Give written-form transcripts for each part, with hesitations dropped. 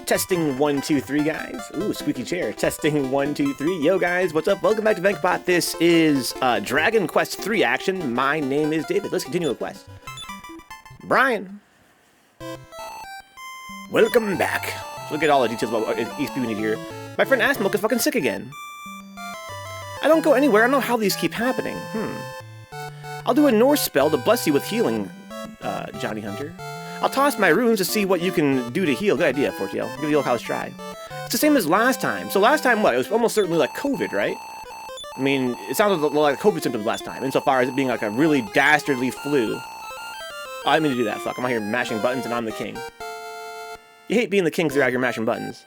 Testing 1, 2, 3, guys. Ooh, squeaky chair. Testing 1, 2, 3. Yo, guys, what's up? Welcome back to Vencabot. This is Dragon Quest 3 action. My name is David. Let's continue the quest. Brian. Welcome back. Look at all the details about what each we need here. My friend Asmilk is fucking sick again. I don't go anywhere. I don't know how these keep happening. I'll do a Norse spell to bless you with healing, Johnny Hunter. I'll toss my runes to see what you can do to heal. Good idea, Fortiel. Give you a college try. It's the same as last time. So last time, what? It was almost certainly like COVID, right? I mean, it sounded like COVID symptoms last time, insofar as it being like a really dastardly flu. Oh, I didn't mean to do that. Fuck, I'm out here mashing buttons and I'm the king. You hate being the king because you're out here mashing buttons.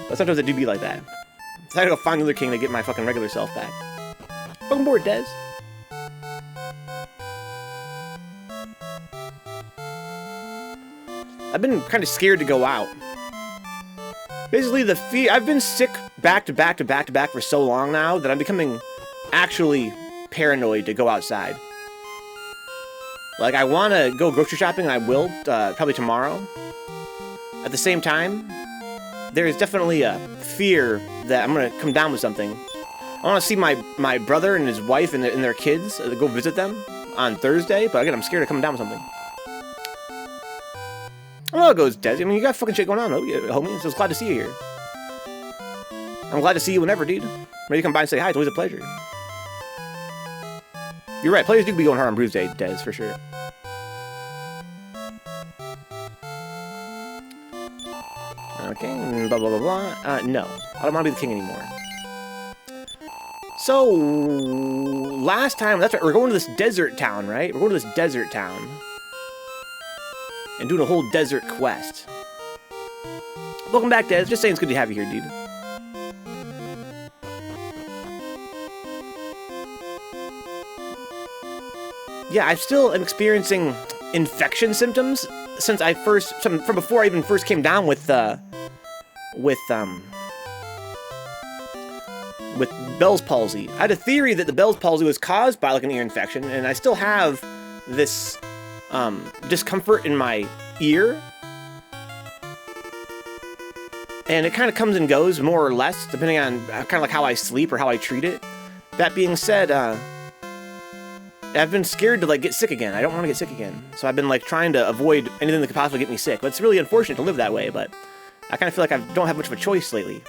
But sometimes I do be like that. So I gotta go find another king to get my fucking regular self back. Welcome aboard, Dez. I've been kind of scared to go out. Basically, the fear... I've been sick back to back to back to back for so long now that I'm becoming actually paranoid to go outside. Like, I want to go grocery shopping, and I will, probably tomorrow. At the same time, there's definitely a fear that I'm going to come down with something. I want to see my brother and his wife and their kids, go visit them on Thursday, but again, I'm scared of coming down with something. I don't know how it goes, Des. I mean, you got fucking shit going on, homie, so it's glad to see you here. I'm glad to see you whenever, dude. Ready to come by and say hi, it's always a pleasure. You're right, players do be going hard on Bruise Day, Des, for sure. Okay, blah, blah, blah, blah. No, I don't want to be the king anymore. So, last time, that's right, we're going to this desert town, right? We're going to this desert town. And doing a whole desert quest. Welcome back, Des. Just saying it's good to have you here, dude. Yeah, I still am experiencing infection symptoms since from before I even first came down with Bell's palsy. I had a theory that the Bell's palsy was caused by like an ear infection, and I still have this discomfort in my ear, and it kind of comes and goes more or less depending on kind of like how I sleep or how I treat it. That being said, I've been scared to like get sick again. I don't want to get sick again, so I've been like trying to avoid anything that could possibly get me sick. But it's really unfortunate to live that way, but I kind of feel like I don't have much of a choice lately.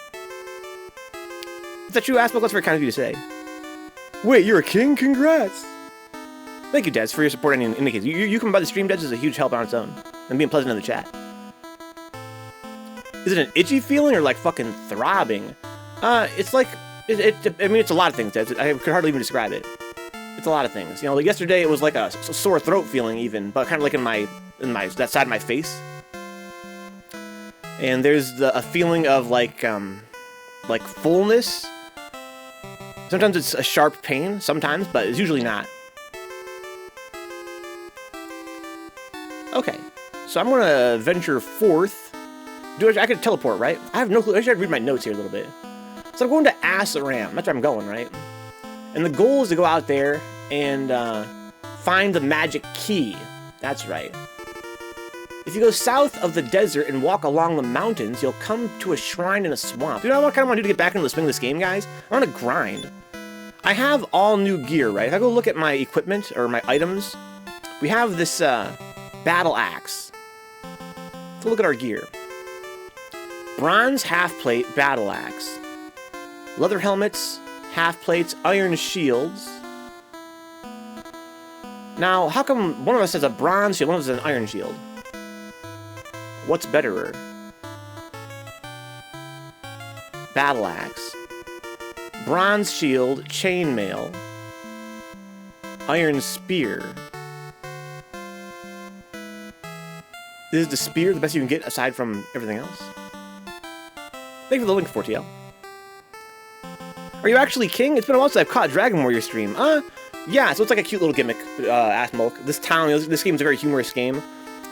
Is that true, Asmilk? That's very kind of you to say. Wait, you're a king? Congrats! Thank you, Des, for your support and indicators. You coming by the stream, Des, is a huge help on its own. And being pleasant in the chat. Is it an itchy feeling or like fucking throbbing? It's like... I mean, it's a lot of things, Des. I could hardly even describe it. It's a lot of things. You know, like yesterday it was like a sore throat feeling even, but kind of like in that side of my face. And there's a feeling of like fullness. Sometimes it's a sharp pain, sometimes, but it's usually not. Okay, so I'm gonna venture forth. I could teleport, right? I have no clue. I should read my notes here a little bit. So I'm going to Asaram. That's where I'm going, right? And the goal is to go out there and find the magic key. That's right. If you go south of the desert and walk along the mountains, you'll come to a shrine in a swamp. You know what I kind of want to do to get back into the swing of this game, guys? I want to grind. I have all new gear, right? If I go look at my equipment or my items, we have this battle axe. Let's look at our gear. Bronze half-plate battle axe. Leather helmets, half-plates, iron shields. Now, how come one of us has a bronze shield, one of us has an iron shield? What's betterer? Battle axe. Bronze shield, chainmail. Iron spear. Is the spear the best you can get aside from everything else? Thank you for the link, Fortiel. Are you actually king? It's been a while since I've caught Dragon Warrior stream. Yeah, so it's like a cute little gimmick, Asmilk. This town, this game's a very humorous game.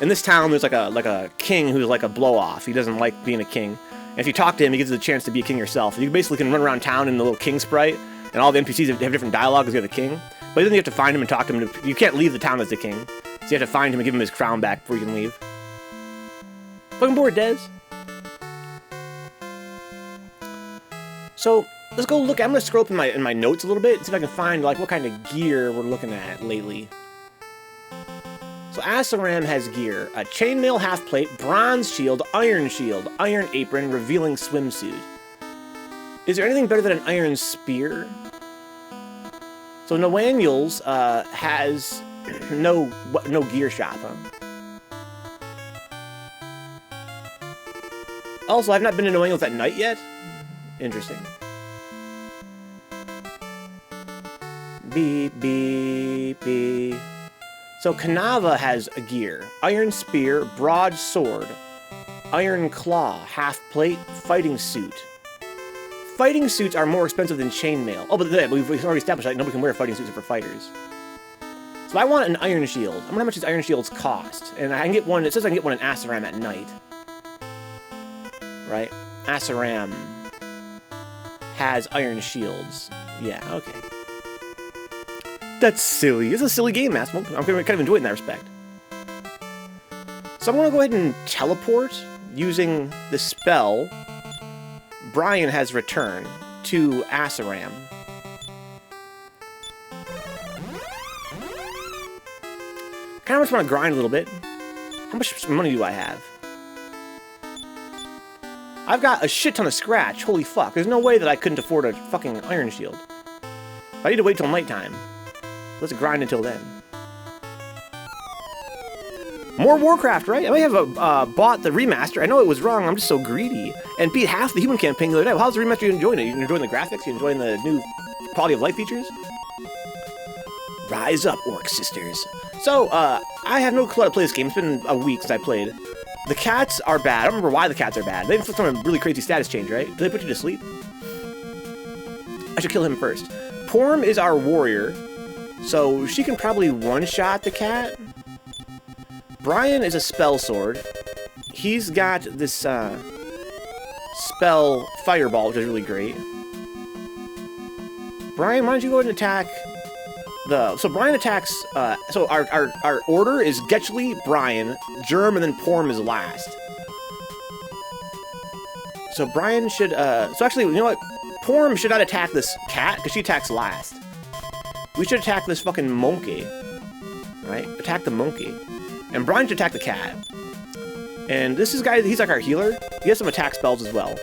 In this town, there's like a king who's like a blow-off. He doesn't like being a king. And if you talk to him, he gives you the chance to be a king yourself. You basically can run around town in the little king sprite, and all the NPCs have different dialogue because you're the king. But then you have to find him and talk to him. You can't leave the town as the king. So you have to find him and give him his crown back before you can leave. Fucking bored, Des. So let's go look. I'm gonna scroll up in my notes a little bit and see if I can find like what kind of gear we're looking at lately. So Asaram has gear: a chainmail half plate, bronze shield, iron apron, revealing swimsuit. Is there anything better than an iron spear? So Noannuals has no gear shop, huh? Also, I've not been to Noannuals at night yet. Interesting. Beep, beep, beep. So Kanava has a gear: iron spear, broad sword, iron claw, half plate, fighting suit. Fighting suits are more expensive than chainmail. Oh, but we've already established that nobody can wear fighting suits for fighters. So I want an iron shield. I wonder how much these iron shields cost. And I can get one, it says I can get one in Asaram at night. Right? Asaram has iron shields. Yeah, okay. That's silly. It's a silly game, Mass. I'm kind of enjoying it in that respect. So I'm going to go ahead and teleport using the spell. Brian has returned to Asaram. Kind of just want to grind a little bit. How much money do I have? I've got a shit ton of scratch. Holy fuck. There's no way that I couldn't afford a fucking iron shield. I need to wait till nighttime. Let's grind until then. More Warcraft, right? I may have bought the remaster. I know it was wrong. I'm just so greedy. And beat half the human campaign the other day. Well, how's the remaster you enjoying it? You enjoying the graphics? You enjoying the new quality of life features? Rise up, Orc Sisters. So, I have no clue how to play this game. It's been a week since I played. The cats are bad. I don't remember why the cats are bad. They inflict on a really crazy status change, right? Do they put you to sleep? I should kill him first. Porm is our warrior, so she can probably one-shot the cat. Brian is a spell sword. He's got this spell fireball, which is really great. Brian, why don't you go ahead and attack the... So Brian attacks... so our order is Getchley, Brian, Germ, and then Porm is last. So Brian should... so actually, you know what? Porm should not attack this cat, because she attacks last. We should attack this fucking monkey. Right? Attack the monkey. And Brian should attack the cat. And this is guy, he's like our healer. He has some attack spells as well.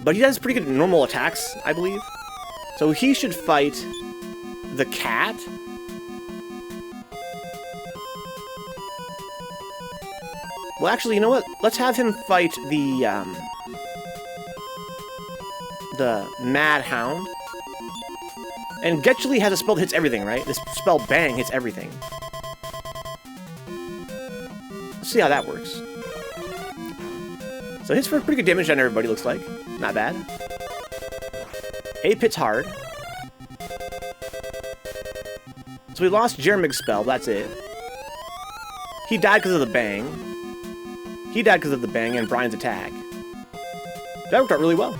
But he has pretty good normal attacks, I believe. So he should fight the cat. Well, actually, you know what? Let's have him fight the Mad Hound. And Getchley has a spell that hits everything, right? This spell Bang hits everything. Let's see how that works. So it hits for pretty good damage on everybody, looks like. Not bad. 8 hits hard. So we lost Jeremig's spell, that's it. He died because of the Bang. He died because of the Bang and Brian's attack. That worked out really well.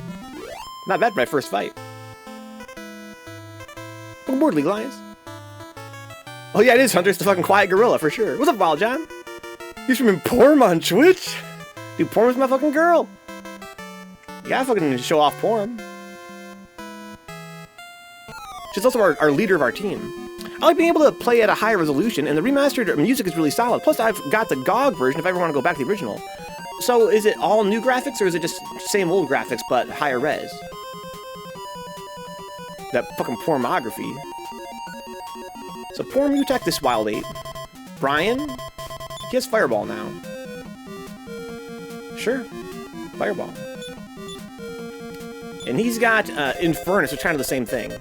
Not bad for my first fight. Welcome aboard, League Alliance. Oh yeah, it is Hunter. It's the fucking quiet gorilla, for sure. What's up, Wild John? You streaming Porm on Twitch? Dude, Porm's my fucking girl. You gotta fucking show off Porm. She's also our leader of our team. I like being able to play at a high resolution, and the remastered music is really solid. Plus, I've got the GOG version if I ever want to go back to the original. So, is it all new graphics, or is it just same old graphics, but higher res? That fucking pornography. So Porm, you attack this wild ape. Brian, he has fireball now. Sure, fireball. And he's got Infernus, which is kind of the same thing.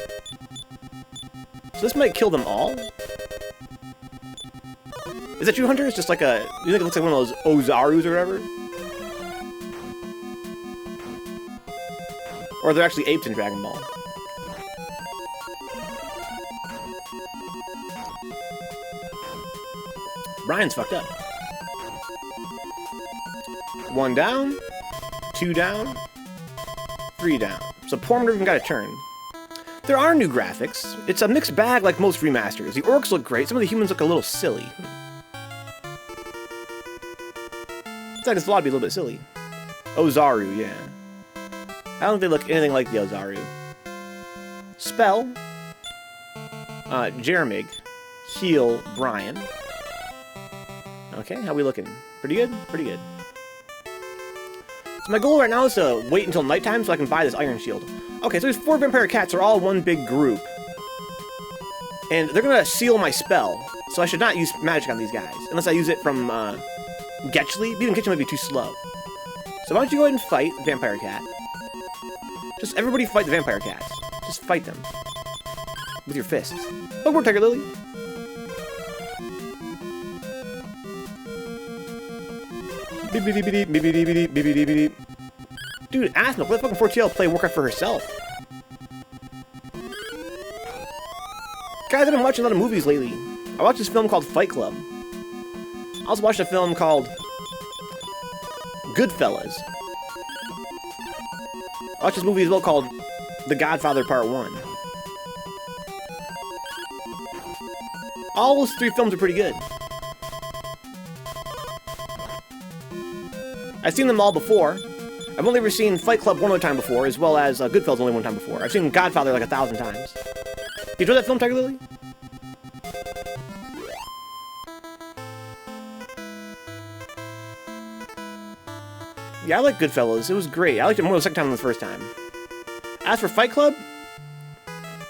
So this might kill them all. Is that you, Hunter? It's just like a... You think it looks like one of those Ozarus or whatever? Or they're actually apes in Dragon Ball. Brian's fucked up. 1 down, 2 down, 3 down. So Porm never even got a turn. There are new graphics. It's a mixed bag like most remasters. The orcs look great. Some of the humans look a little silly. like this will be a little bit silly. Ozaru, yeah. I don't think they look anything like the Ozaru. Spell. Jeremig. Heal Brian. Okay, how we looking? Pretty good? Pretty good. So my goal right now is to wait until nighttime so I can buy this Iron Shield. Okay, so there's 4 vampire cats. They're all one big group. And they're gonna seal my spell. So I should not use magic on these guys. Unless I use it from, Getchley. Even Getchley might be too slow. So why don't you go ahead and fight the vampire cat. Just everybody fight the vampire cats. Just fight them. With your fists. Oh, we're Tiger Lily. Dude, Asmilk, let fucking 4TL play Warcraft for herself. Guys, I've been watching a lot of movies lately. I watched this film called Fight Club. I also watched a film called Goodfellas. I watched this movie as well called The Godfather Part 1. All those 3 films are pretty good. I've seen them all before. I've only ever seen Fight Club one other time before, as well as Goodfellas only one time before. I've seen Godfather like 1,000 times. You enjoy that film, Tiger Lily? Yeah, I like Goodfellas. It was great. I liked it more the second time than the first time. As for Fight Club,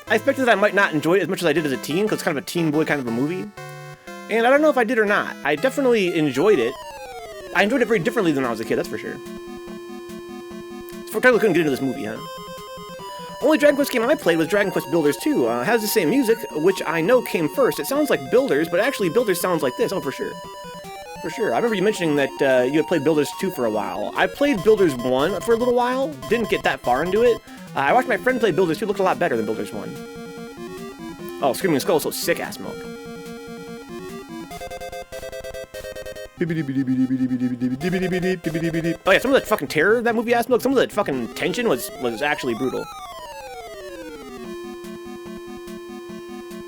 I expected that I might not enjoy it as much as I did as a teen, because it's kind of a teen boy kind of a movie. And I don't know if I did or not. I definitely enjoyed it. I enjoyed it very differently than when I was a kid, that's for sure. So Tiger couldn't get into this movie, huh? Only Dragon Quest game I played was Dragon Quest Builders 2. It has the same music, which I know came first. It sounds like Builders, but actually Builders sounds like this. Oh, for sure. For sure. I remember you mentioning that you had played Builders 2 for a while. I played Builders 1 for a little while. Didn't get that far into it. I watched my friend play Builders 2. It looked a lot better than Builders 1. Oh, Screaming Skull is so sick, Asmilk. Oh yeah, some of the fucking terror of that movie, Asmilk, some of the fucking tension was actually brutal.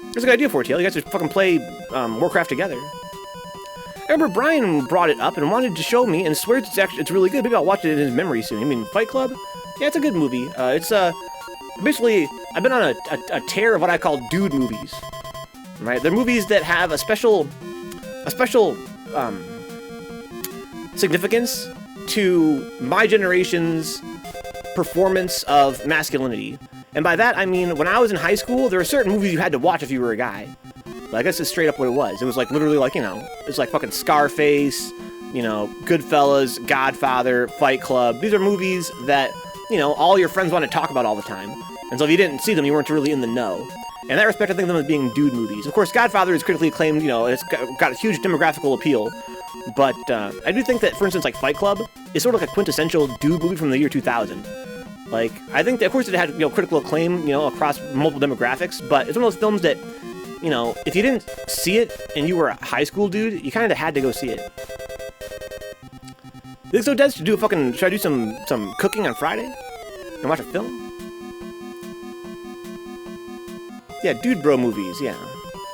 That's a good idea, 4TL. You guys should fucking play Warcraft together. I remember Brian brought it up and wanted to show me and swears it's really good. Maybe I'll watch it in his memory soon. I mean, Fight Club? Yeah, it's a good movie. It's basically, I've been on a tear of what I call dude movies. Right? They're movies that have a special significance to my generation's performance of masculinity. And by that, I mean, when I was in high school, there were certain movies you had to watch if you were a guy. Like, I guess it's straight up what it was. It was like, literally like, you know, it's like fucking Scarface, you know, Goodfellas, Godfather, Fight Club. These are movies that, you know, all your friends want to talk about all the time. And so if you didn't see them, you weren't really in the know. In that respect, I think of them as being dude movies. Of course, Godfather is critically acclaimed, you know, it's got a huge demographical appeal. But I do think that, for instance, like Fight Club is sort of like a quintessential dude movie from the year 2000. Like, I think that, of course, it had, you know, critical acclaim, you know, across multiple demographics, but it's one of those films that, you know, if you didn't see it and you were a high school dude, you kind of had to go see it. You think so, Des? Should I do some cooking on Friday? And watch a film? Yeah, dude bro movies, yeah.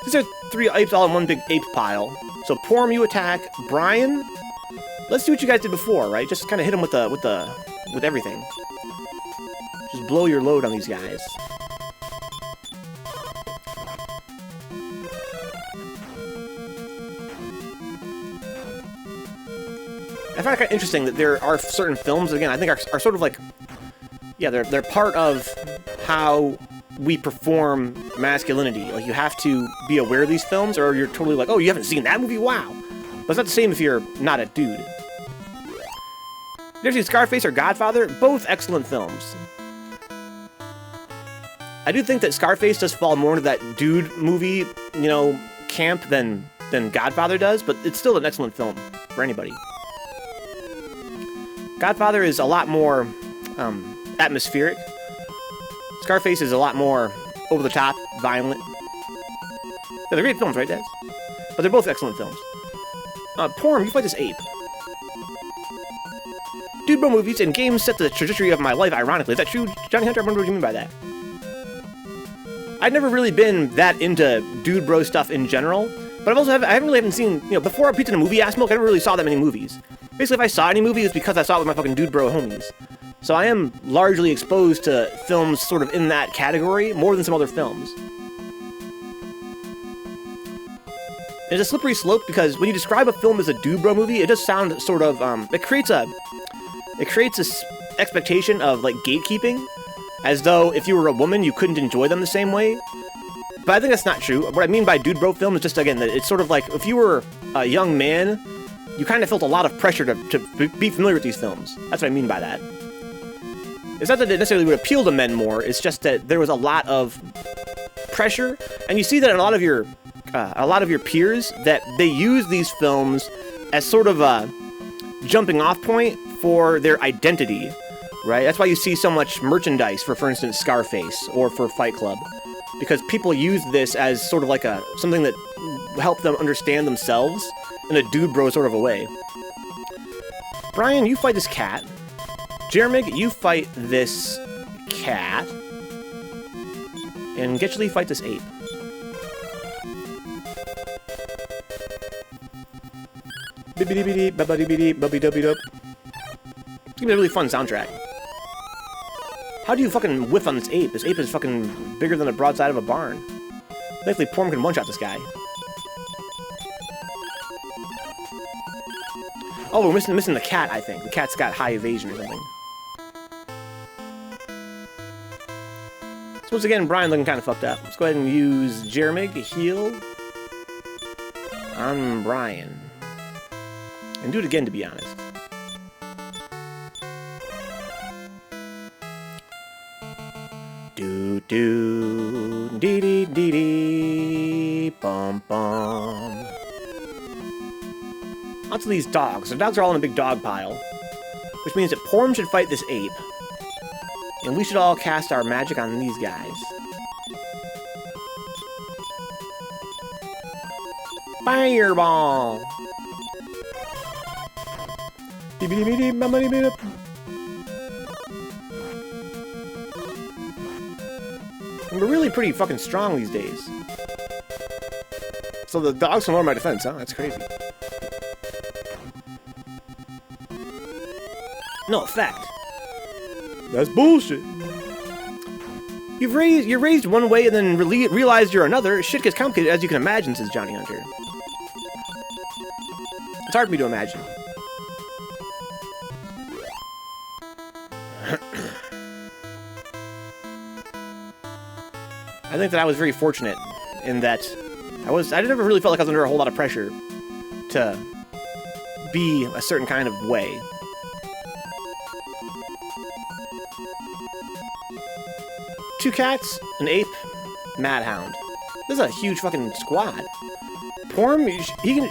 These are 3 apes all in one big ape pile. So Porm, you attack. Brian, let's do what you guys did before, right? Just kind of hit him with everything. Just blow your load on these guys. I find it kind of interesting that there are certain films, again, I think are sort of like, yeah, they're part of how we perform masculinity. Like, you have to be aware of these films, or you're totally like, oh, you haven't seen that movie? Wow. But it's not the same if you're not a dude. You ever seen Scarface or Godfather? Both excellent films. I do think that Scarface does fall more into that dude movie, you know, camp than Godfather does, but it's still an excellent film for anybody. Godfather is a lot more atmospheric. Scarface is a lot more over-the-top, violent. Yeah, they're great films, right, Des? But they're both excellent films. Porm, you fight this ape. Dude bro movies and games set the trajectory of my life, ironically. Is that true, Johnny Hunter? I wonder what you mean by that. I've never really been that into dude bro stuff in general, but I haven't really seen, before Pizza in a Movie Ass Milk, I never really saw that many movies. Basically, if I saw any movie, it's because I saw it with my fucking dude bro homies. So I am largely exposed to films sort of in that category more than some other films. There's a slippery slope because when you describe a film as a dude bro movie, it does sound sort of, it creates this expectation of, like, gatekeeping, as though if you were a woman, you couldn't enjoy them the same way. But I think that's not true. What I mean by dude bro film is just, again, that it's sort of like, if you were a young man, you kind of felt a lot of pressure to be familiar with these films. That's what I mean by that. It's not that it necessarily would appeal to men more, it's just that there was a lot of pressure, and you see that in a lot of your peers, that they use these films as sort of a jumping off point for their identity, right? That's why you see so much merchandise for instance, Scarface, or for Fight Club, because people use this as sort of like something that helped them understand themselves in a dude bro sort of a way. Brian, you fight this cat. Jeremig, you fight this cat. And Getchley, fight this ape. Bibbidi-bidi, babidi-bidi, bubby-dubby-dub. It's gonna be a really fun soundtrack. How do you fucking whiff on this ape? This ape is fucking bigger than the broadside of a barn. Thankfully, Porm can one-shot this guy. Oh, we're missing the cat, I think. The cat's got high evasion or something. So once again, Brian looking kind of fucked up. Let's go ahead and use Jeremig to heal on Brian. And do it again, to be honest. Do dee dee dee dee bum bum. Onto these dogs. The dogs are all in a big dog pile, which means that Porm should fight this ape, and we should all cast our magic on these guys. Fireball. And we're really pretty fucking strong these days. So the dogs can lower my defense, huh? That's crazy. No effect. That's bullshit. You're raised one way and then realized you're another. Shit gets complicated, as you can imagine, says Johnny Hunter. It's hard for me to imagine. I think that I was very fortunate in that I never really felt like I was under a whole lot of pressure to be a certain kind of way. Two cats, an ape, Mad Hound. This is a huge fucking squad. Porm,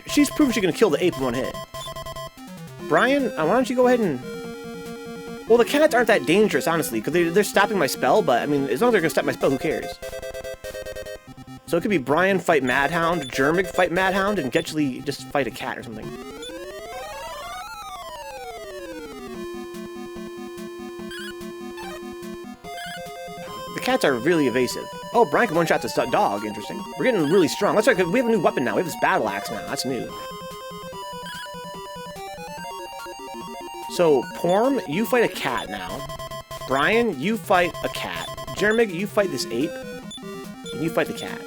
she's proven she can kill the ape in one hit. Brian, why don't you go ahead and... Well, the cats aren't that dangerous, honestly, because they're stopping my spell, but, I mean, as long as they're going to stop my spell, who cares? So it could be Brian fight Mad Hound, Jeremig fight Mad Hound, and Getchley just fight a cat or something. The cats are really evasive. Oh, Brian can one-shot this dog. Interesting. We're getting really strong. That's right, because we have a new weapon now. We have this battle axe now. That's new. So, Porm, you fight a cat now. Brian, you fight a cat. Jeremig, you fight this ape. And you fight the cat.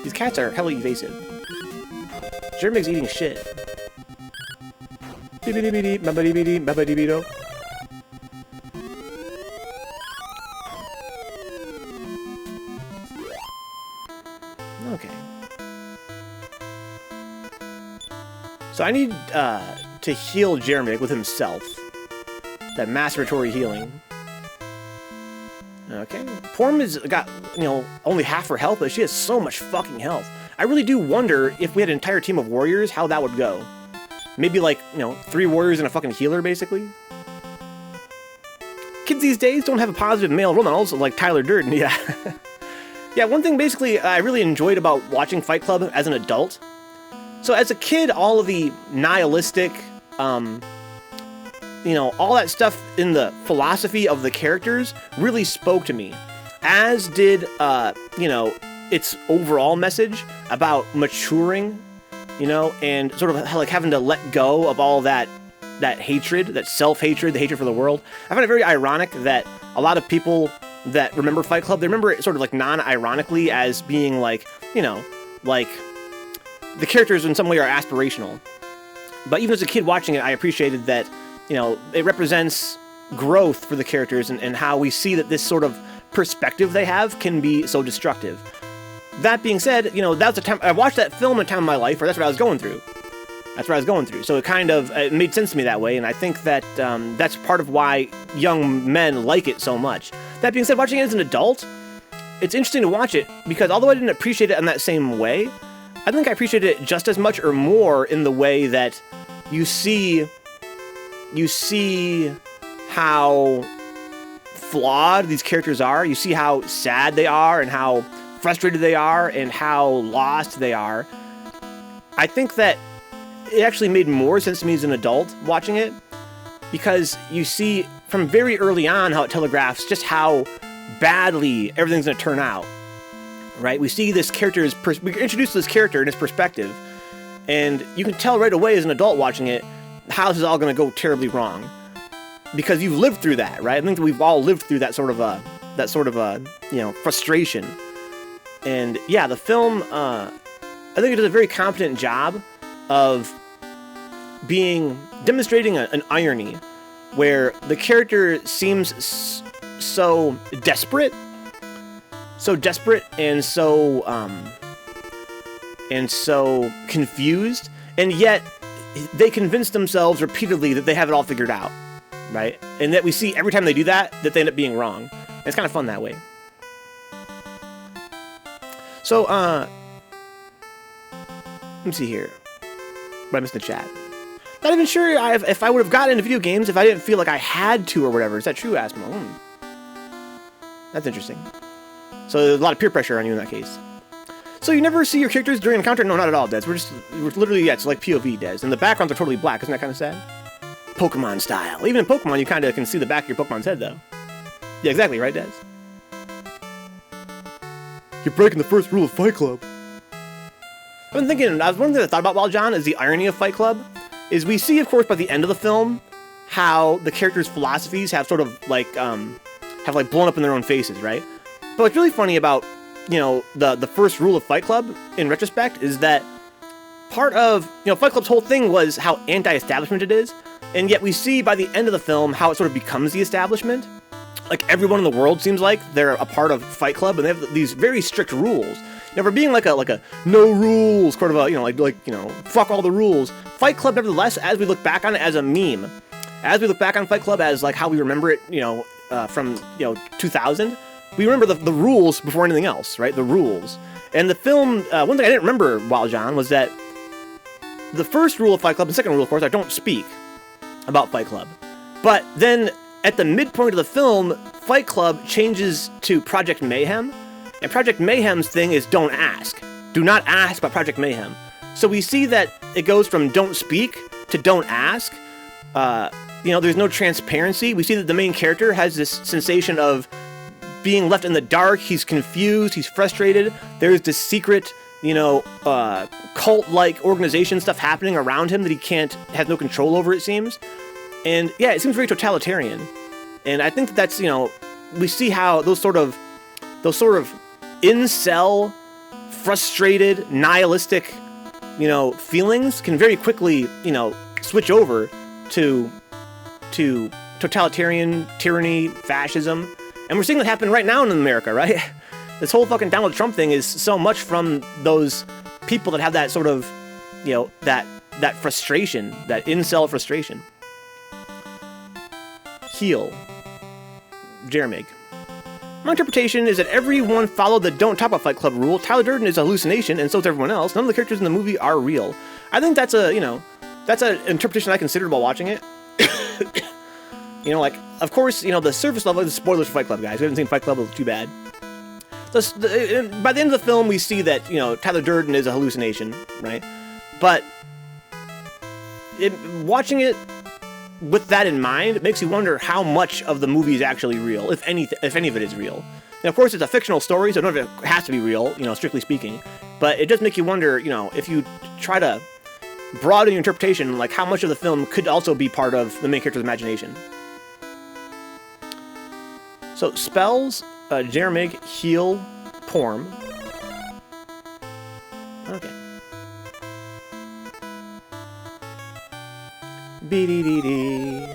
These cats are hella evasive. Jeremig's eating shit. Bibbidi-bidi, babidi-bidi, babidi-bido. Okay. So I need to heal Jeremig with himself. That masturbatory healing. Okay. Porm has got, only half her health, but she has so much fucking health. I really do wonder if we had an entire team of warriors, how that would go. Maybe like, 3 warriors and a fucking healer, basically. Kids these days don't have a positive male role models like Tyler Durden, yeah. Yeah, one thing basically I really enjoyed about watching Fight Club as an adult. So as a kid, all of the nihilistic, all that stuff in the philosophy of the characters really spoke to me. as did, you know, its overall message about maturing, you know, and sort of like having to let go of all that hatred, that self-hatred, the hatred for the world. I find it very ironic that a lot of people that remember Fight Club, they remember it sort of like non-ironically as being like, you know, like the characters in some way are aspirational. But even as a kid watching it, I appreciated that, you know, it represents growth for the characters and how we see that this sort of perspective they have can be so destructive. That being said, you know, that was the time I watched that film at a time in my life where that's what I was going through. That's what I was going through. So it made sense to me that way, and I think that that's part of why young men like it so much. That being said, watching it as an adult, it's interesting to watch it because although I didn't appreciate it in that same way, I think I appreciated it just as much or more in the way that you see how flawed these characters are. You see how sad they are and how frustrated they are and how lost they are. I think that it actually made more sense to me as an adult watching it because you see from very early on how it telegraphs just how badly everything's going to turn out, right? We see this character's we're introduced to this character and his perspective, and you can tell right away as an adult watching it how this is all going to go terribly wrong because you've lived through that, right? I think that we've all lived through that sort of you know, frustration. And yeah, the film, I think it does a very competent job of demonstrating an irony where the character seems so desperate and so confused, and yet they convince themselves repeatedly that they have it all figured out, right? And that we see every time they do that they end up being wrong. And it's kind of fun that way. So, let me see here. What I missed in the chat. Not even sure if I would have gotten into video games if I didn't feel like I had to or whatever. Is that true, Asmo? That's interesting. So there's a lot of peer pressure on you in that case. So you never see your characters during encounter? No, not at all, Des. We're literally, yeah, it's like POV, Des. And the backgrounds are totally black. Isn't that kind of sad? Pokemon style. Even in Pokemon, you kind of can see the back of your Pokemon's head, though. Yeah, exactly, right, Des? You're breaking the first rule of Fight Club. I've been thinking, one thing I thought about while John is the irony of Fight Club, is we see, of course, by the end of the film, how the characters' philosophies have sort of, like, blown up in their own faces, right? But what's really funny about, you know, the first rule of Fight Club, in retrospect, is that part of, you know, Fight Club's whole thing was how anti-establishment it is, and yet we see by the end of the film how it sort of becomes the establishment. Like, everyone in the world seems like they're a part of Fight Club, and they have these very strict rules. Now, for being like a no rules, sort of a, you know, like you know, fuck all the rules, Fight Club, nevertheless, as we look back on it as a meme, as we look back on Fight Club as, like, how we remember it, you know, from, you know, 2000, we remember the rules before anything else, right? The rules. And the film, one thing I didn't remember, Wild John, was that the first rule of Fight Club, and the second rule, of course, I don't speak about Fight Club. But then, at the midpoint of the film, Fight Club changes to Project Mayhem, and Project Mayhem's thing is don't ask. Do not ask about Project Mayhem. So we see that it goes from don't speak to don't ask. You know, there's no transparency. We see that the main character has this sensation of being left in the dark. He's confused. He's frustrated. There's this secret, you know, cult-like organization stuff happening around him that he has no control over, it seems. And yeah, it seems very totalitarian. And I think that's, you know, we see how those sort of incel, frustrated, nihilistic, you know, feelings can very quickly, you know, switch over to totalitarian tyranny, fascism. And we're seeing that happen right now in America, right? This whole fucking Donald Trump thing is so much from those people that have that sort of, you know, that frustration, that incel frustration. Heal. Jeremig. My interpretation is that everyone followed the don't talk about Fight Club rule. Tyler Durden is a hallucination, and so is everyone else. None of the characters in the movie are real. I think that's an interpretation I considered while watching it. You know, like, of course, you know, the surface level is spoilers for Fight Club, guys. We haven't seen Fight Club, it's too bad. By the end of the film, we see that, you know, Tyler Durden is a hallucination, right? But watching it with that in mind, it makes you wonder how much of the movie is actually real, if any of it is real. And of course, it's a fictional story, so none of it has to be real, you know, strictly speaking. But it does make you wonder, you know, if you try to broaden your interpretation, like how much of the film could also be part of the main character's imagination. So, spells, Jeremig, heal, Porm. Okay. B-dee-dee-dee.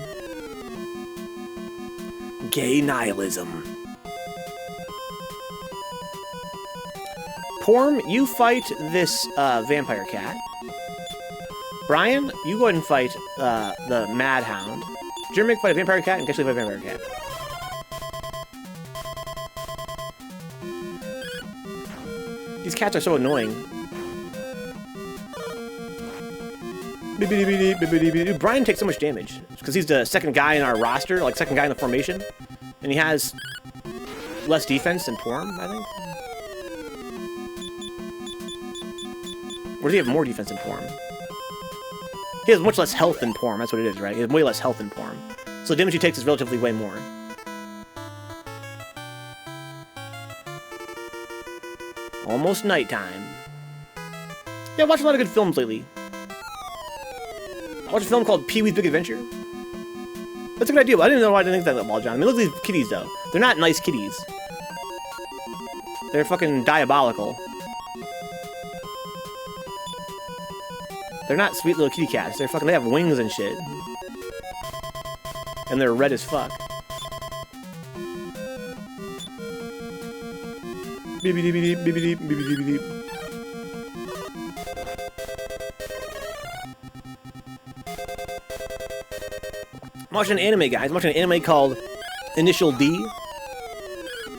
Gay nihilism. Porm, you fight this vampire cat. Brian, you go ahead and fight the Mad Hound. Jeremy, fight a vampire cat, and Keshley fight a vampire cat. These cats are so annoying. Dude, Brian takes so much damage because he's the second guy in our roster, like second guy in the formation, and he has less defense than Porm, I think. Or does he have more defense than Porm? He has much less health than Porm, that's what it is, right? He has way less health than Porm. So the damage he takes is relatively way more. Almost nighttime. Yeah, I watched a lot of good films lately. I watched a film called Pee-wee's Big Adventure. That's a good idea. I didn't know why I didn't think that about John. I mean, look at these kitties, though. They're not nice kitties. They're fucking diabolical. They're not sweet little kitty cats. They're fucking, they have wings and shit. And they're red as fuck. Beep-a-deep-a-deep, beep-a-deep, beep-a-deep-a-deep. I'm watching an anime, guys. I'm watching an anime called Initial D.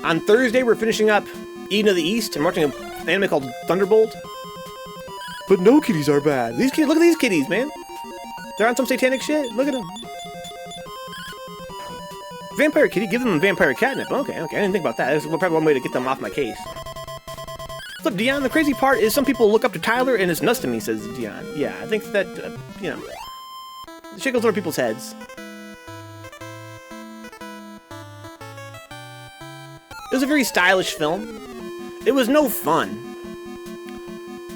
On Thursday, we're finishing up Eden of the East. I'm watching an anime called Thunderbolt. But no kitties are bad. These kids, look at these kitties, man. They're on some satanic shit. Look at them. Vampire kitty, give them vampire catnip. Okay. I didn't think about that. That's probably one way to get them off my case. What's up, Dion? The crazy part is some people look up to Tyler and it's nuts to me, says Dion. Yeah, I think that, you know, the shit goes over people's heads. It was a very stylish film. It was no fun.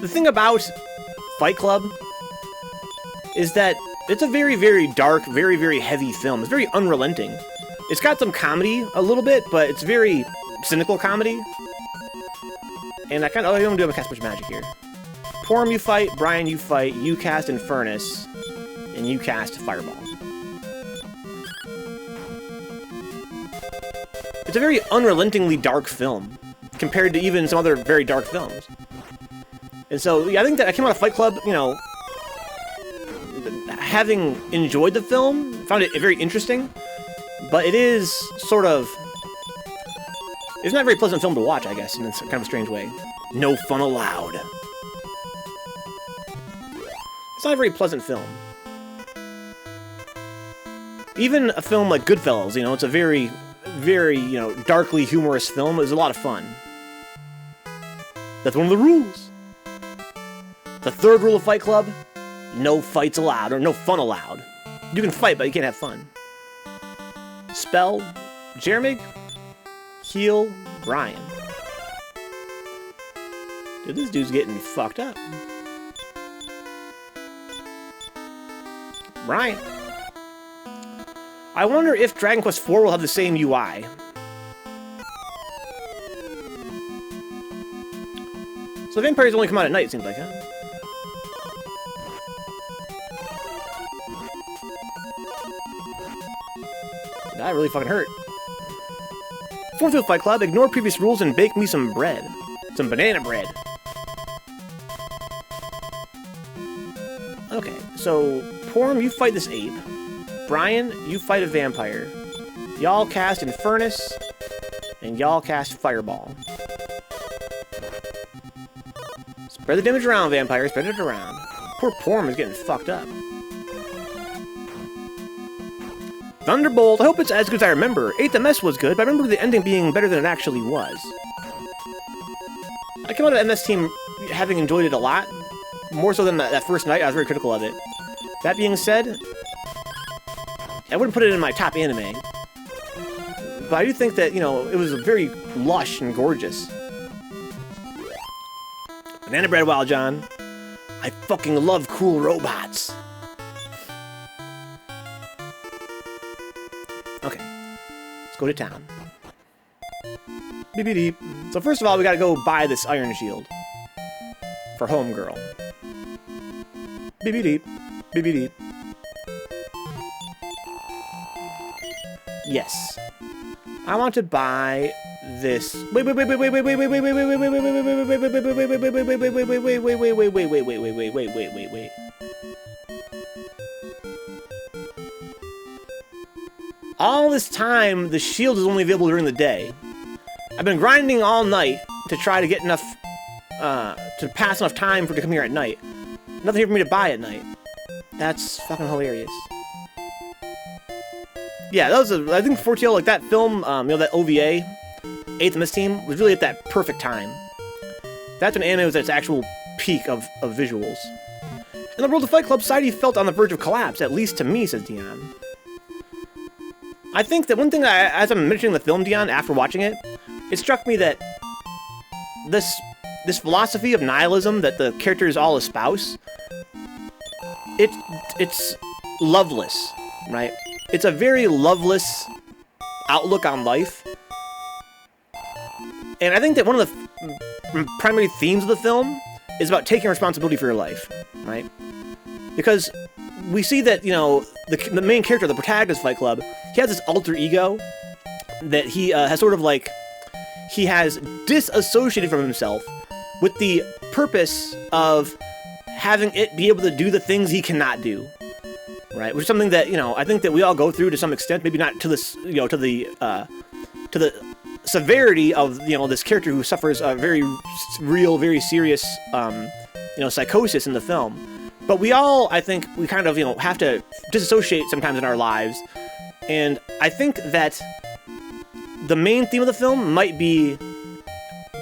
The thing about Fight Club is that it's a very, very dark, very, very heavy film. It's very unrelenting. It's got some comedy a little bit, but it's very cynical comedy. And I kind of, I'm going to do a cast much magic here. Porm, you fight. Brian, you fight. You cast Infernus. And you cast Fireball. It's a very unrelentingly dark film compared to even some other very dark films. And so, yeah, I think that I came out of Fight Club, you know, having enjoyed the film, found it very interesting, but it is sort of, it's not a very pleasant film to watch, I guess, in a kind of a strange way. No fun allowed. It's not a very pleasant film. Even a film like Goodfellas, you know, it's a very, very, you know, darkly humorous film. It was a lot of fun. That's one of the rules. The third rule of Fight Club, no fights allowed, or no fun allowed. You can fight, but you can't have fun. Spell, Jeremig, heal, Brian. Dude, this dude's getting fucked up. Brian. I wonder if Dragon Quest IV will have the same UI. So vampires only come out at night, it seems like, huh? That really fucking hurt. Fourth rule of Fight Club, ignore previous rules and bake me some bread. Some banana bread. Okay, so Porm, you fight this ape. Brian, you fight a vampire. Y'all cast Infernus, and y'all cast Fireball. Spread the damage around, vampire. Spread it around. Poor Porm is getting fucked up. Thunderbolt, I hope it's as good as I remember. Ate the Mess was good, but I remember the ending being better than it actually was. I came out of MS Team having enjoyed it a lot. More so than that first night, I was very critical of it. That being said, I wouldn't put it in my top anime. but I do think that, you know, it was very lush and gorgeous. Banana Bread, Wild John. I fucking love cool robots. Okay, let's go to town. Beep beep beep. So first of all, we gotta go buy this iron shield for Homegirl. Beep beep beep. Beep beep beep. Yes. I want to buy this. Wait. All this time, the shield is only available during the day. I've been grinding all night to try to get enough, to pass enough time for it to come here at night. Nothing here for me to buy at night. That's fucking hilarious. Yeah, that was I think 4TL, like that film, you know, that OVA, 8th Miss Team, was really at that perfect time. That's when anime was at its actual peak of visuals. In the world of Fight Club, society felt on the verge of collapse, at least to me, says Dion. I think that one thing, as I'm mentioning the film, Dion, after watching it, it struck me that this philosophy of nihilism that the characters all espouse, it's loveless, right? It's a very loveless outlook on life. And I think that one of the primary themes of the film is about taking responsibility for your life, right? Because we see that, you know, the main character, the protagonist of Fight Club, he has this alter ego that he has sort of like, he has disassociated from himself with the purpose of having it be able to do the things he cannot do. Right, which is something that, you know, I think that we all go through to some extent, maybe not to this, you know, to the severity of, you know, this character who suffers a very real, very serious, you know, psychosis in the film. But we all, I think, we kind of, you know, have to disassociate sometimes in our lives. And I think that the main theme of the film might be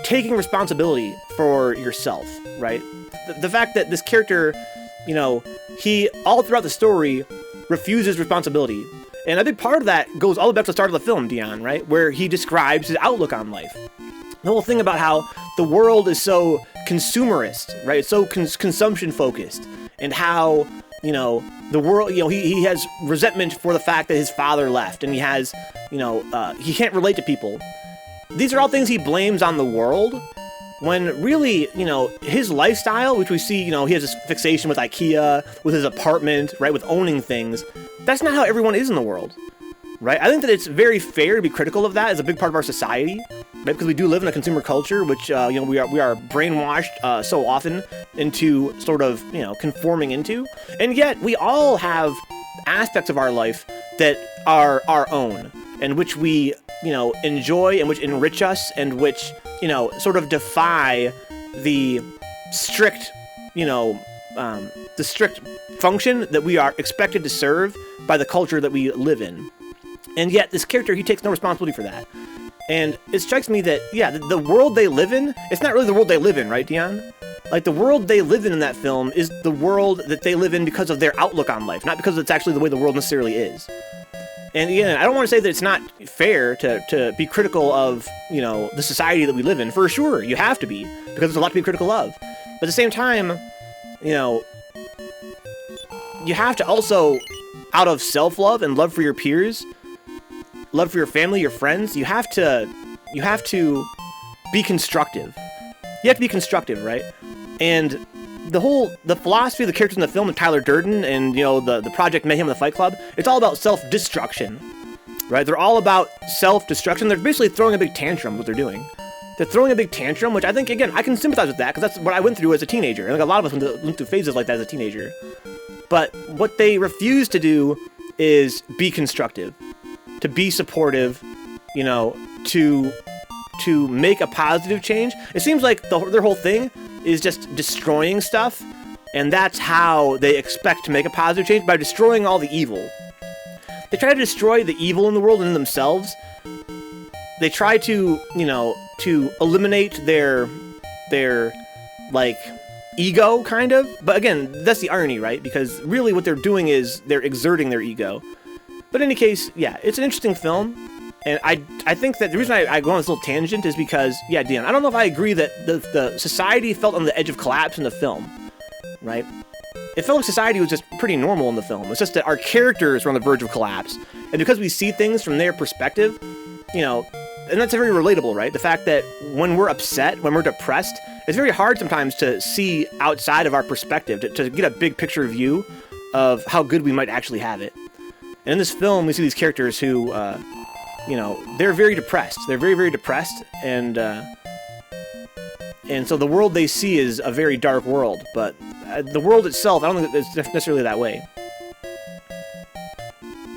taking responsibility for yourself, right? The fact that this character, you know, he, all throughout the story, refuses responsibility. And a big part of that goes all the way back to the start of the film, Dion, right? Where he describes his outlook on life. The whole thing about how the world is so consumerist, right? It's so consumption-focused. And how, you know, the world, you know, he has resentment for the fact that his father left. And he has, you know, he can't relate to people. These are all things he blames on the world. When really, you know, his lifestyle, which we see, you know, he has this fixation with IKEA, with his apartment, right, with owning things. That's not how everyone is in the world, right? I think that it's very fair to be critical of that as a big part of our society, right? Because we do live in a consumer culture, which, you know, we are brainwashed so often into sort of, you know, conforming into. And yet, we all have aspects of our life that are our own, and which we, you know, enjoy, and which enrich us, and which, you know, sort of defy the strict, you know, the strict function that we are expected to serve by the culture that we live in. And yet, this character, he takes no responsibility for that. And it strikes me that, yeah, the world they live in, it's not really the world they live in, right, Dion? Like, the world they live in that film is the world that they live in because of their outlook on life, not because it's actually the way the world necessarily is. And again, I don't want to say that it's not fair to be critical of, you know, the society that we live in. For sure, you have to be, because there's a lot to be critical of. But at the same time, you know, you have to also, out of self-love and love for your peers, love for your family, your friends, you have to be constructive. You have to be constructive, right? And the philosophy of the characters in the film, Tyler Durden and, you know, the Project Mayhem of the Fight Club, it's all about self-destruction, right? They're all about self-destruction. They're basically throwing a big tantrum, what they're doing. They're throwing a big tantrum, which I think, again, I can sympathize with that, because that's what I went through as a teenager. I think a lot of us went through phases like that as a teenager. But what they refuse to do is be constructive, to be supportive, you know, to make a positive change. It seems like their whole thing is just destroying stuff, and that's how they expect to make a positive change, by destroying all the evil. They try to destroy the evil in the world and in themselves. They try to, you know, to eliminate their like, ego, kind of. But again, that's the irony, right? Because really what they're doing is they're exerting their ego. But in any case, yeah, it's an interesting film. And I think that the reason I go on this little tangent is because, yeah, Dan, I don't know if I agree that the society felt on the edge of collapse in the film, right? It felt like society was just pretty normal in the film. It's just that our characters were on the verge of collapse. And because we see things from their perspective, you know, and that's very relatable, right? The fact that when we're upset, when we're depressed, it's very hard sometimes to see outside of our perspective, to get a big picture view of how good we might actually have it. And in this film, we see these characters who, you know, they're very depressed. They're very, very depressed, and so the world they see is a very dark world, but the world itself, I don't think it's necessarily that way.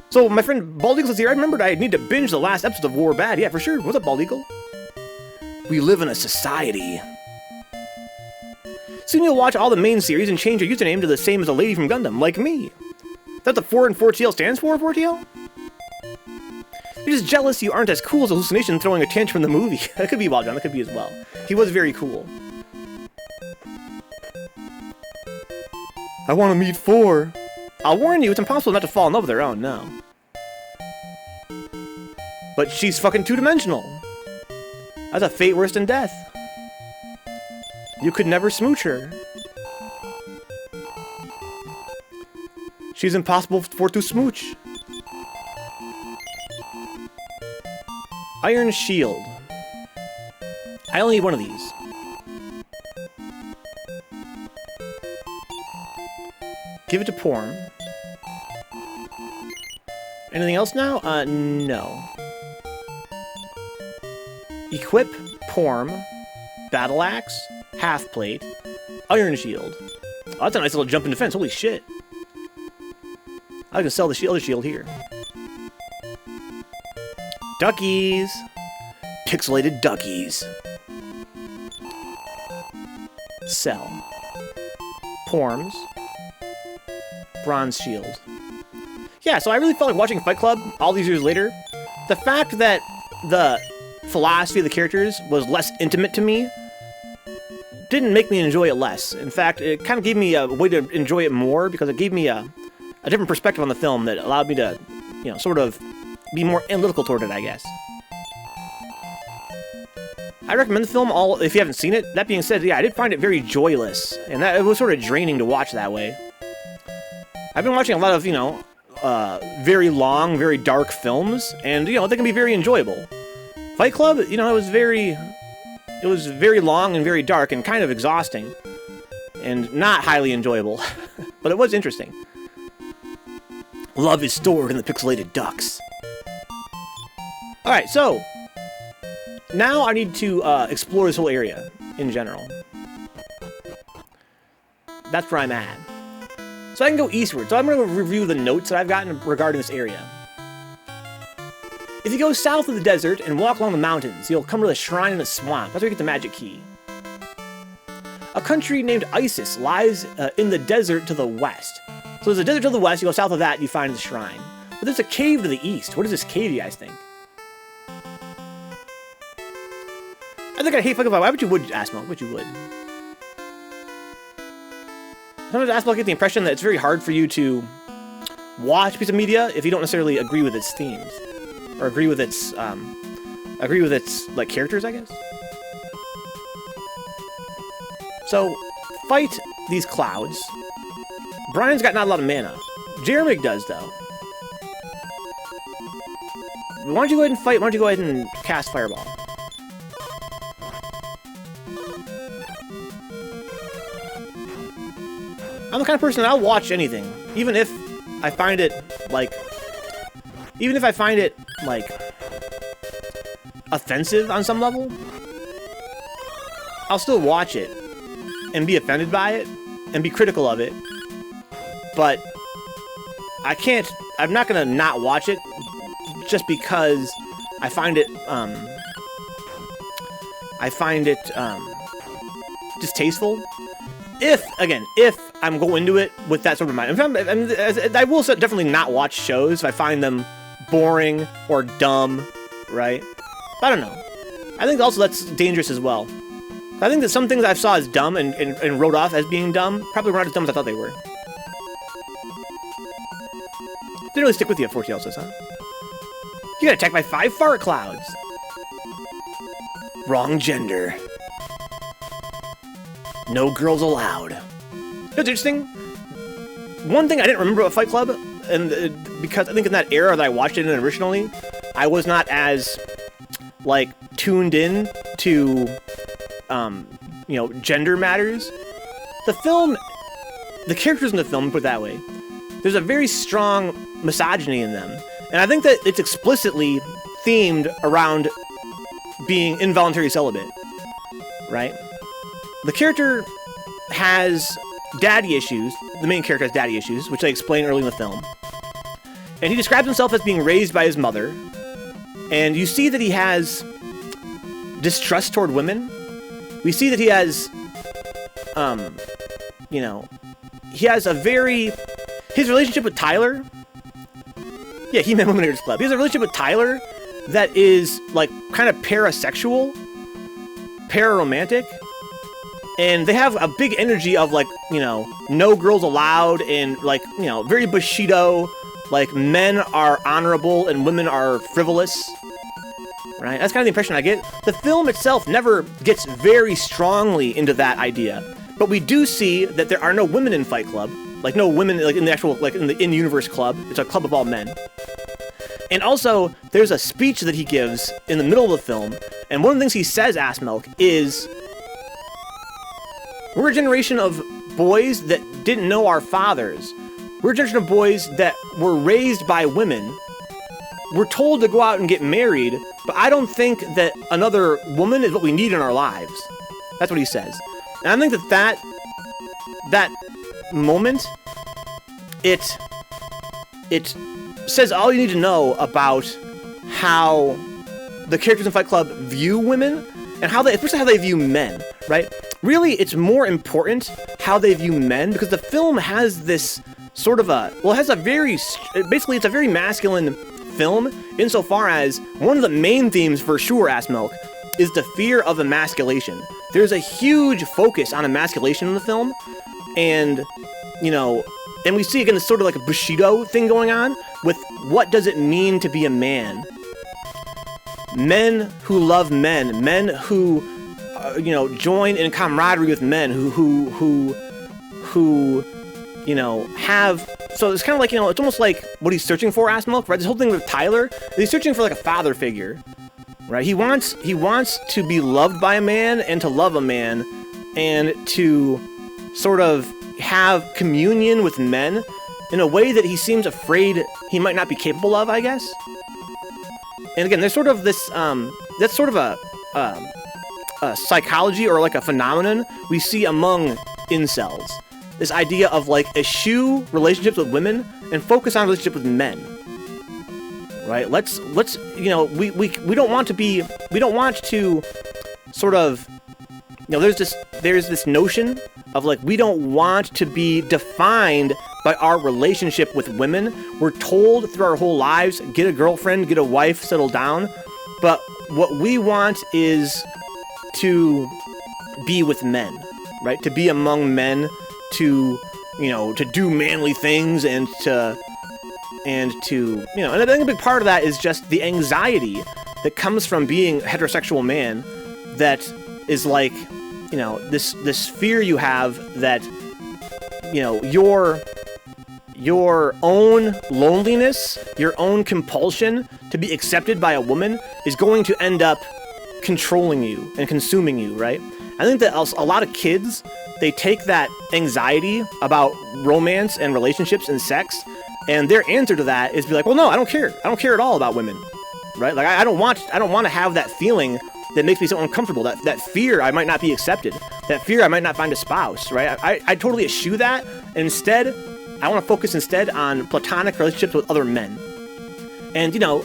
So, my friend Bald Eagle's here. I remembered I need to binge the last episode of War Bad. Yeah, for sure. What's up, Bald Eagle? We live in a society. Soon you'll watch all the main series and change your username to the same as a lady from Gundam, like me. Is that the 4 and 4TL stands for, 4TL? You're just jealous you aren't as cool as Hallucination throwing a tantrum in the movie. That could be Wild John, that could be as well. He was very cool. I want to meet 4. I'll warn you, it's impossible not to fall in love with her. Oh, no. But she's fucking two-dimensional. That's a fate worse than death. You could never smooch her. She's impossible for to smooch. Iron Shield. I only need one of these. Give it to Porm. Anything else now? No. Equip Porm, Battle Axe, Half Plate, Iron Shield. Oh, that's a nice little jump in defense. Holy shit. I can sell the other shield here. Duckies! Pixelated duckies. Sell. Porms. Bronze shield. Yeah, so I really felt like watching Fight Club all these years later. The fact that the philosophy of the characters was less intimate to me didn't make me enjoy it less. In fact, it kind of gave me a way to enjoy it more because it gave me a different perspective on the film that allowed me to, you know, sort of be more analytical toward it, I guess. I recommend the film if you haven't seen it. That being said, yeah, I did find it very joyless, and that it was sort of draining to watch that way. I've been watching a lot of, you know, very long, very dark films, and, you know, they can be very enjoyable. Fight Club, you know, it was very long and very dark and kind of exhausting, and not highly enjoyable, but it was interesting. Love is stored in the pixelated ducks. Alright, so, now I need to explore this whole area, in general. That's where I'm at. So I can go eastward, so I'm going to review the notes that I've gotten regarding this area. If you go south of the desert and walk along the mountains, you'll come to a shrine in a swamp. That's where you get the magic key. A country named Isis lies in the desert to the west. So there's a desert to the west, you go south of that, you find the shrine. But there's a cave to the east. What is this cave, you guys think? I think I hate fucking. Why would you Asmo? Would you would? Sometimes Asmo get the impression that it's very hard for you to watch a piece of media if you don't necessarily agree with its themes. Or agree with its like characters, I guess. So, fight these clouds. Brian's got not a lot of mana. Jeremy does, though. Why don't you go ahead and fight? Why don't you go ahead and cast Fireball? I'm the kind of person that I'll watch anything, even if I find it, like, offensive on some level. I'll still watch it and be offended by it and be critical of it, but I'm not gonna not watch it just because I find it distasteful. If I'm going into it with that sort of mind. I will definitely not watch shows if I find them boring or dumb, right? But I don't know. I think also that's dangerous as well. I think that some things I saw as dumb and wrote off as being dumb probably weren't as dumb as I thought they were. Didn't really stick with you at 4TL says, huh? You got attacked by 5 fart clouds. Wrong gender. No girls allowed. It's interesting. One thing I didn't remember about Fight Club, and because I think in that era that I watched it in originally, I was not as, like, tuned in to, you know, gender matters. The characters in the film, put it that way, there's a very strong misogyny in them. And I think that it's explicitly themed around being involuntary celibate, right? The character has daddy issues. The main character has daddy issues, which I explain early in the film. And he describes himself as being raised by his mother. And you see that he has distrust toward women. We see that he has, you know, he has a very... His relationship with Tyler... Yeah, He-Man Women Haters Club. He has a relationship with Tyler that is, like, kind of parasexual, pararomantic, and they have a big energy of, like, you know, no girls allowed, and, like, you know, very Bushido, like, men are honorable and women are frivolous, right? That's kind of the impression I get. The film itself never gets very strongly into that idea, but we do see that there are no women in Fight Club, like, no women, like, in the actual, like, in the in-universe club. It's a club of all men. And also, there's a speech that he gives in the middle of the film, and one of the things he says, Ass Milk, is, we're a generation of boys that didn't know our fathers. We're a generation of boys that were raised by women. We're told to go out and get married, but I don't think that another woman is what we need in our lives. That's what he says. And I think that moment, it says all you need to know about how the characters in Fight Club view women, and how they, especially how they view men, right? Really, it's more important how they view men, because the film has this sort of a, well, it has a very, basically it's a very masculine film, insofar as one of the main themes for sure, Ass Milk, is the fear of emasculation. There's a huge focus on emasculation in the film, and, you know, and we see again this sort of like a Bushido thing going on with what does it mean to be a man? Men who love men, men who, you know, join in camaraderie with men, who, you know, have. So it's kind of like, you know, it's almost like what he's searching for, Ass Milk, right? This whole thing with Tyler, he's searching for like a father figure, right? He wants to be loved by a man and to love a man and to sort of have communion with men in a way that he seems afraid he might not be capable of, I guess. And again, there's sort of this, that's sort of a psychology or like a phenomenon we see among incels. This idea of like eschew relationships with women and focus on relationships with men. Right? Let's you know, we don't want to sort of, you know, there's this notion of like, we don't want to be defined by our relationship with women. We're told through our whole lives, get a girlfriend, get a wife, settle down. But what we want is to be with men, right? To be among men, to, you know, to do manly things and to, you know, and I think a big part of that is just the anxiety that comes from being a heterosexual man that is like, you know, this fear you have that, you know, your own loneliness, your own compulsion to be accepted by a woman is going to end up controlling you and consuming you, right? I think that a lot of kids, they take that anxiety about romance and relationships and sex, and their answer to that is be like, well, no, I don't care. I don't care at all about women, right? Like, I don't want to have that feeling that makes me so uncomfortable, that fear I might not be accepted, that fear I might not find a spouse, right? I totally eschew that, and instead, I want to focus instead on platonic relationships with other men. And, you know,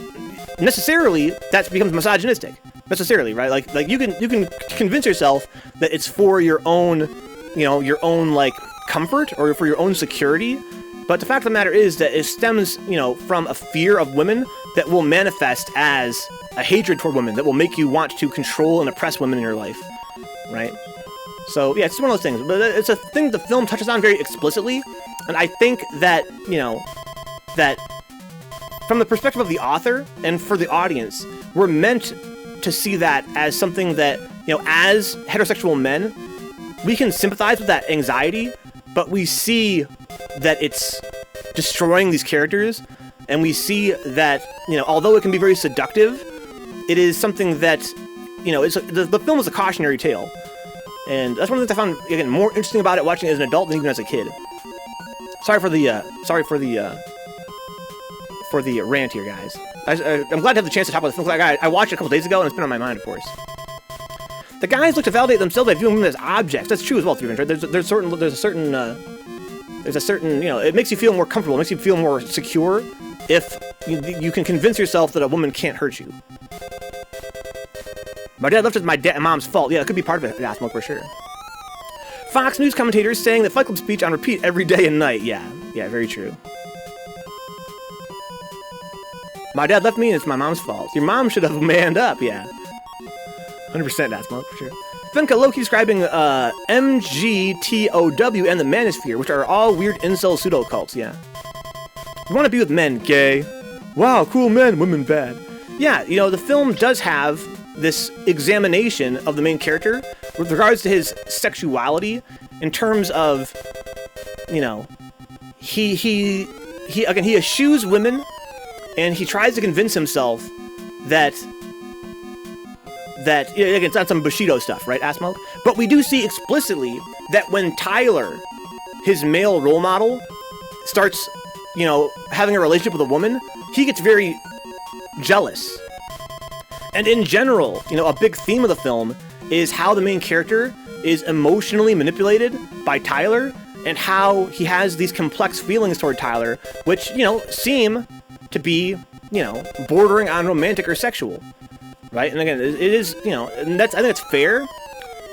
necessarily, that becomes misogynistic. Necessarily, right? Like you can convince yourself that it's for your own, you know, your own, like, comfort or for your own security. But the fact of the matter is that it stems, you know, from a fear of women that will manifest as a hatred toward women that will make you want to control and oppress women in your life, right? So, yeah, it's one of those things. But it's a thing the film touches on very explicitly, and I think that, you know, that from the perspective of the author and for the audience, we're meant to see that as something that, you know, as heterosexual men, we can sympathize with that anxiety, but we see that it's destroying these characters, and we see that, you know, although it can be very seductive, it is something that, you know, the film is a cautionary tale. And that's one of the things I found, again, more interesting about it watching it as an adult than even as a kid. Sorry for the rant here, guys. I'm glad to have the chance to talk about the film. I watched it a couple days ago, and it's been on my mind, of course. The guys look to validate themselves by viewing women as objects. That's true as well, right? There's a certain, you know, it makes you feel more comfortable. It makes you feel more secure if you can convince yourself that a woman can't hurt you. My dad left it my mom's fault. Yeah, it could be part of it, yeah, Smoke, for sure. Fox News commentators saying that Fight Club speech on repeat every day and night. Yeah, very true. My dad left me and it's my mom's fault. Your mom should have manned up, yeah. 100% that, Smoke, for sure. Venka low-key describing MGTOW and the Manosphere, which are all weird incel pseudo-cults, yeah. You want to be with men, gay. Wow, cool men, women bad. Yeah, you know, the film does have this examination of the main character with regards to his sexuality in terms of, you know, he eschews women, and he tries to convince himself that you know, it's not some Bushido stuff, right, Asmo? But we do see explicitly that when Tyler, his male role model, starts, you know, having a relationship with a woman, he gets very jealous. And in general, you know, a big theme of the film is how the main character is emotionally manipulated by Tyler, and how he has these complex feelings toward Tyler, which, you know, seem to be, you know, bordering on romantic or sexual, right? And again, it is, you know, and I think it's fair.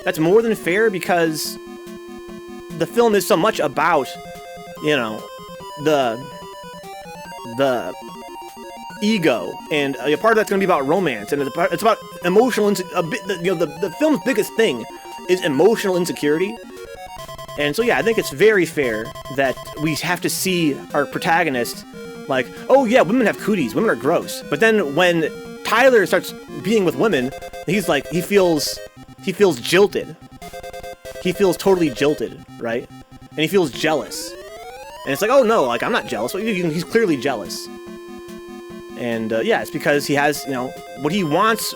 That's more than fair, because the film is so much about, you know, the ego, and a part of that's going to be about romance, and it's about emotional, you know, the film's biggest thing is emotional insecurity. And so, yeah, I think it's very fair that we have to see our protagonist like, oh yeah, women have cooties, women are gross. But then when Tyler starts being with women, he's like, he feels jilted. He feels totally jilted, right? And he feels jealous. And it's like, oh no, like, I'm not jealous. He's clearly jealous. And yeah, it's because he has, you know, what he wants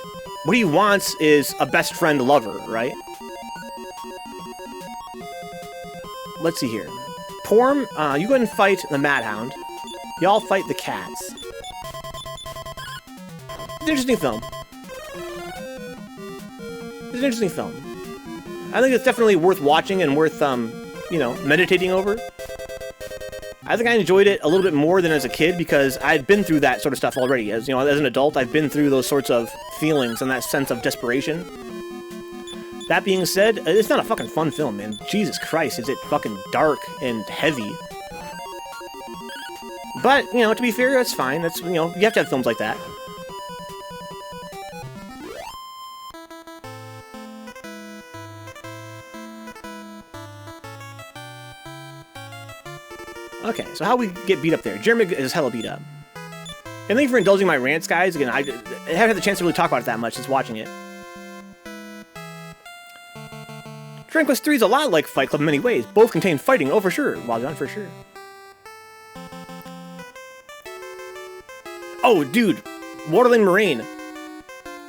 is a best friend lover, right? Let's see here. Porm, you go ahead and fight the Mad Hound. Y'all fight the cats. It's an interesting film. It's an interesting film. I think it's definitely worth watching and worth, you know, meditating over. I think I enjoyed it a little bit more than as a kid, because I'd been through that sort of stuff already. As, you know, as an adult, I've been through those sorts of feelings and that sense of desperation. That being said, it's not a fucking fun film, man. Jesus Christ, is it fucking dark and heavy. But, you know, to be fair, that's fine. That's, you know, you have to have films like that. Okay, so how we get beat up there? Jeremy is hella beat up. And thank you for indulging my rants, guys. Again, I haven't had the chance to really talk about it that much since watching it. Dragon Quest III is a lot like Fight Club in many ways. Both contain fighting, oh for sure. Well done, for sure. Oh, dude, Waterland Moraine.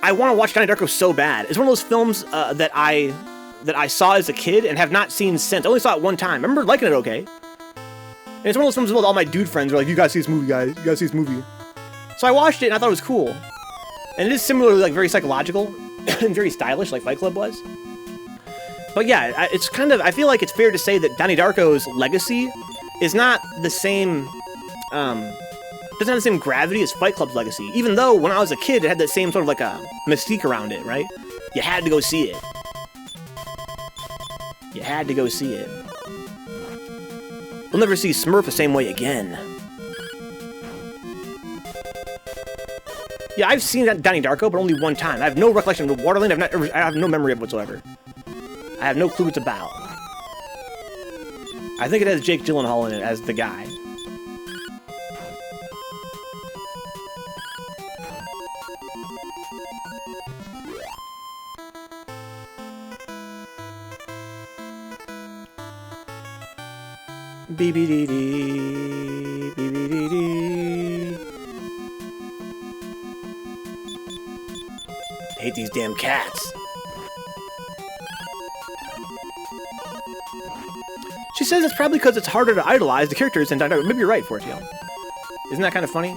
I want to watch Donnie Darko so bad. It's one of those films that I saw as a kid and have not seen since. I only saw it one time. I remember liking it okay. And it's one of those films with all my dude friends were like, you gotta see this movie, guys. You gotta see this movie. So I watched it and I thought it was cool. And it is similarly like very psychological and very stylish like Fight Club was. But yeah, it's kind of, I feel like it's fair to say that Donnie Darko's legacy is not the same, doesn't have the same gravity as Fight Club's legacy. Even though when I was a kid, it had that same sort of like a mystique around it, right? You had to go see it. You had to go see it. We'll never see Smurf the same way again. Yeah, I've seen Donnie Darko, but only one time. I have no recollection of Waterland. I have no memory of it whatsoever. I have no clue what it's about. I think it has Jake Gyllenhaal in it as the guy. BBDD, BBDD. Hate these damn cats. She says it's probably because it's harder to idolize the characters, and maybe you're right, Fortio. Isn't that kind of funny?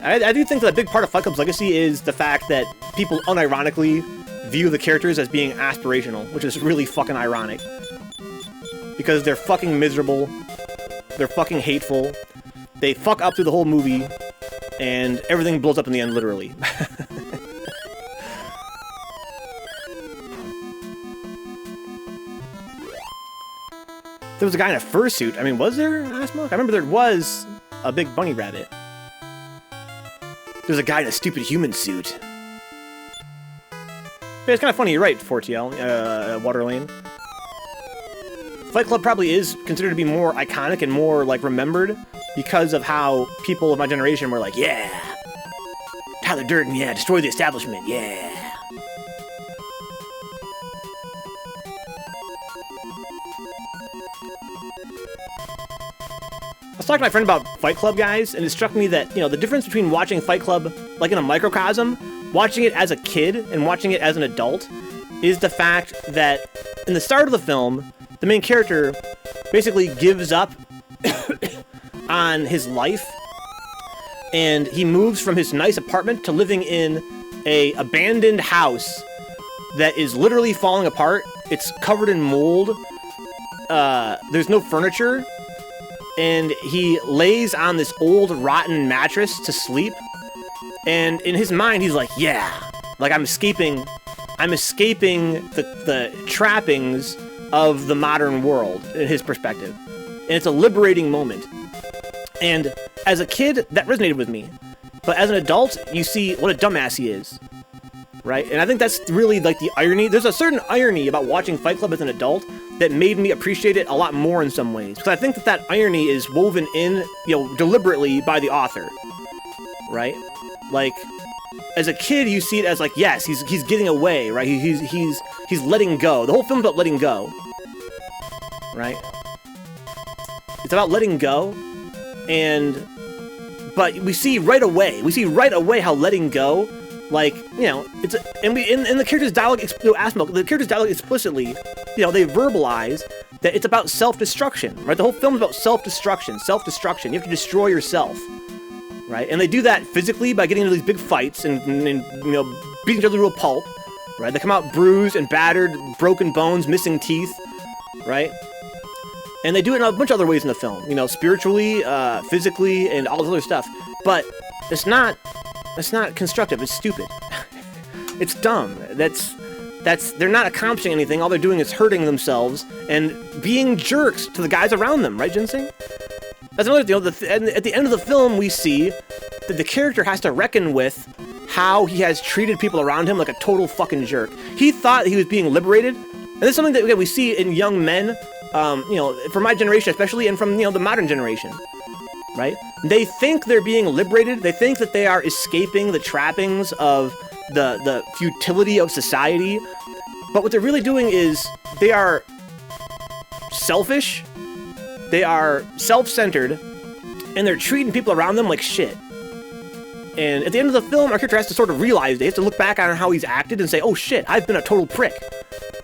I do think that a big part of Fight Club's legacy is the fact that people unironically view the characters as being aspirational, which is really fucking ironic. Because they're fucking miserable, they're fucking hateful, they fuck up through the whole movie, and everything blows up in the end, literally. There was a guy in a fursuit. I mean, was there, Asmok? I remember there was a big bunny rabbit. There's a guy in a stupid human suit. Yeah, it's kind of funny, you're right, Fortiel, Waterlane. Fight Club probably is considered to be more iconic and more, like, remembered because of how people of my generation were like, yeah! Tyler Durden, yeah, destroy the establishment, yeah! I was talking to my friend about Fight Club, guys, and it struck me that, you know, the difference between watching Fight Club, like, in a microcosm, watching it as a kid and watching it as an adult, is the fact that in the start of the film, the main character basically gives up on his life, and he moves from his nice apartment to living in a abandoned house that is literally falling apart. It's covered in mold. There's no furniture, and he lays on this old rotten mattress to sleep. And in his mind, he's like, yeah, like I'm escaping the trappings of the modern world, in his perspective. And it's a liberating moment. And as a kid, that resonated with me. But as an adult, you see what a dumbass he is. Right? And I think that's really like the irony. There's a certain irony about watching Fight Club as an adult that made me appreciate it a lot more in some ways. Because I think that irony is woven in, you know, deliberately by the author. Right? Like, as a kid, you see it as like, yes, he's getting away, right? He's letting go. The whole film's about letting go, right? It's about letting go, but we see right away how letting go, like, you know, it's in the character's dialogue, the character's dialogue explicitly, you know, they verbalize that it's about self-destruction, right? The whole film is about self-destruction. You have to destroy yourself. Right, and they do that physically by getting into these big fights and you know, beating each other to a pulp. Right, they come out bruised and battered, broken bones, missing teeth. Right, and they do it in a bunch of other ways in the film. You know, spiritually, physically, and all this other stuff. But it's not constructive. It's stupid. It's dumb. They're not accomplishing anything. All they're doing is hurting themselves and being jerks to the guys around them. Right, Ginseng? That's another thing. At the end of the film, we see that the character has to reckon with how he has treated people around him like a total fucking jerk. He thought he was being liberated, and this is something that again, we see in young men, you know, from my generation especially, and from, you know, the modern generation, right? They think they're being liberated. They think that they are escaping the trappings of the futility of society, but what they're really doing is they are selfish. They are self-centered, and they're treating people around them like shit. And at the end of the film, our character has to sort of realize, they have to look back on how he's acted and say, oh shit, I've been a total prick.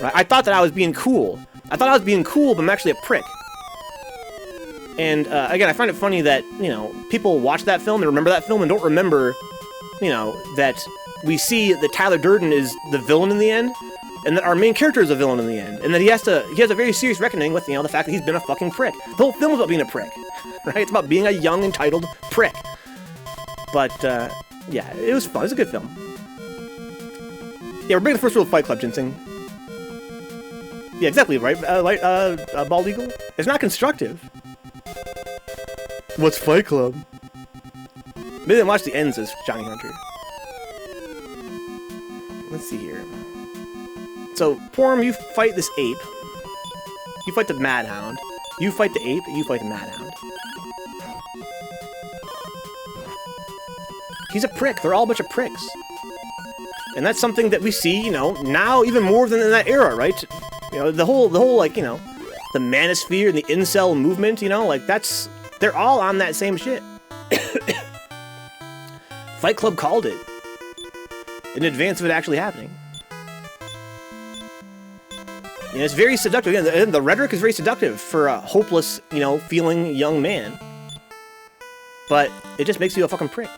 Right? I thought that I was being cool. But I'm actually a prick. And again, I find it funny that, you know, people watch that film and remember that film and don't remember, you know, that we see that Tyler Durden is the villain in the end, and that our main character is a villain in the end, and that he has a very serious reckoning with, you know, the fact that he's been a fucking prick. The whole film is about being a prick, right? It's about being a young, entitled prick. But, yeah, it was fun. It was a good film. Yeah, we're breaking the first rule of Fight Club, Ginseng. Yeah, exactly, right? Bald Eagle? It's not constructive. What's Fight Club? Maybe they didn't watch the ends as Johnny Hunter. Let's see here. So, Porm, you fight this ape. You fight the Mad Hound. You fight the ape, you fight the Mad Hound. He's a prick. They're all a bunch of pricks. And that's something that we see, you know, now even more than in that era, right? You know, the whole like, you know, the manosphere and the incel movement, you know, like they're all on that same shit. Fight Club called it in advance of it actually happening. You know, it's very seductive. Again, the rhetoric is very seductive for a hopeless, you know, feeling young man. But it just makes you a fucking prick.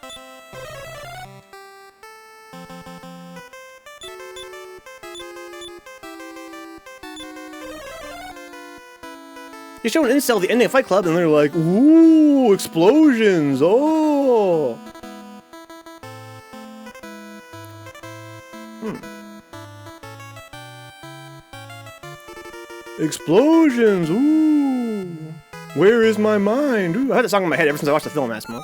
You show an incel the ending of Fight Club and they're like, ooh, explosions, oh. Explosions, ooh. Where is my mind? Ooh, I had that song in my head ever since I watched the film, Asmo.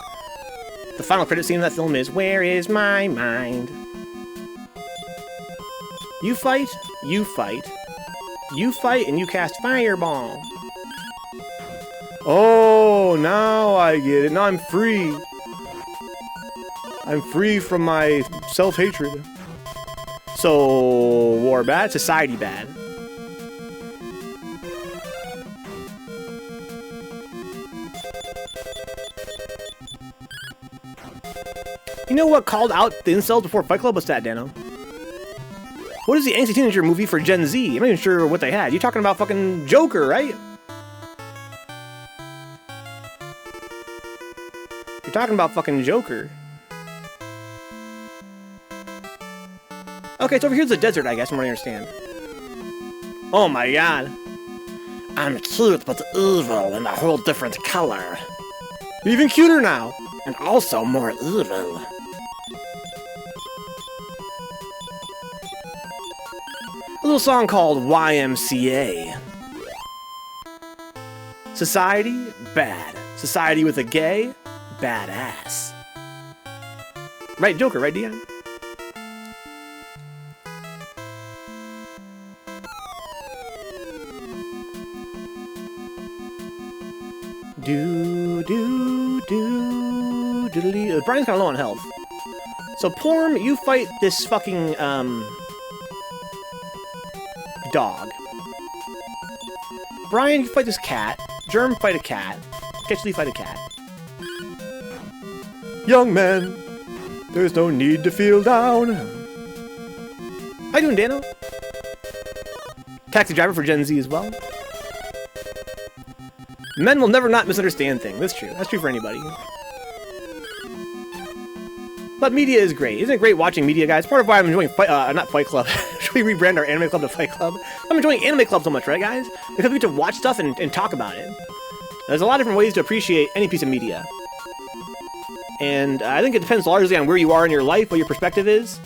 The final credit scene of that film is, where is my mind? You fight, you fight. You fight and you cast fireball. Oh, now I get it. Now I'm free. I'm free from my self-hatred. So, war bad, society bad. You know what called out the incels before Fight Club? What's that, Dano? What is the angsty teenager movie for Gen Z? I'm not even sure what they had. You're talking about fucking Joker, right? You're talking about fucking Joker. Okay, so over here's the desert, I guess, from what I understand. Oh my god. I'm cute but evil in a whole different color. You're even cuter now. And also more evil. A little song called YMCA. Society, bad. Society with a gay, badass. Right, Joker, right, Dion? Brian's kind of low on health. So, Porm, you fight this fucking, dog. Brian, you fight this cat. Germ, fight a cat. Ketchley, fight a cat. Young man, there's no need to feel down. How you doing, Dano? Taxi driver for Gen Z as well. Men will never not misunderstand things. That's true. That's true for anybody. But media is great. Isn't it great watching media, guys? Part of why I'm enjoying not Fight Club. Should we rebrand our anime club to Fight Club? I'm enjoying anime club so much, right, guys? Because we get to watch stuff and talk about it. There's a lot of different ways to appreciate any piece of media. And I think it depends largely on where you are in your life, what your perspective is.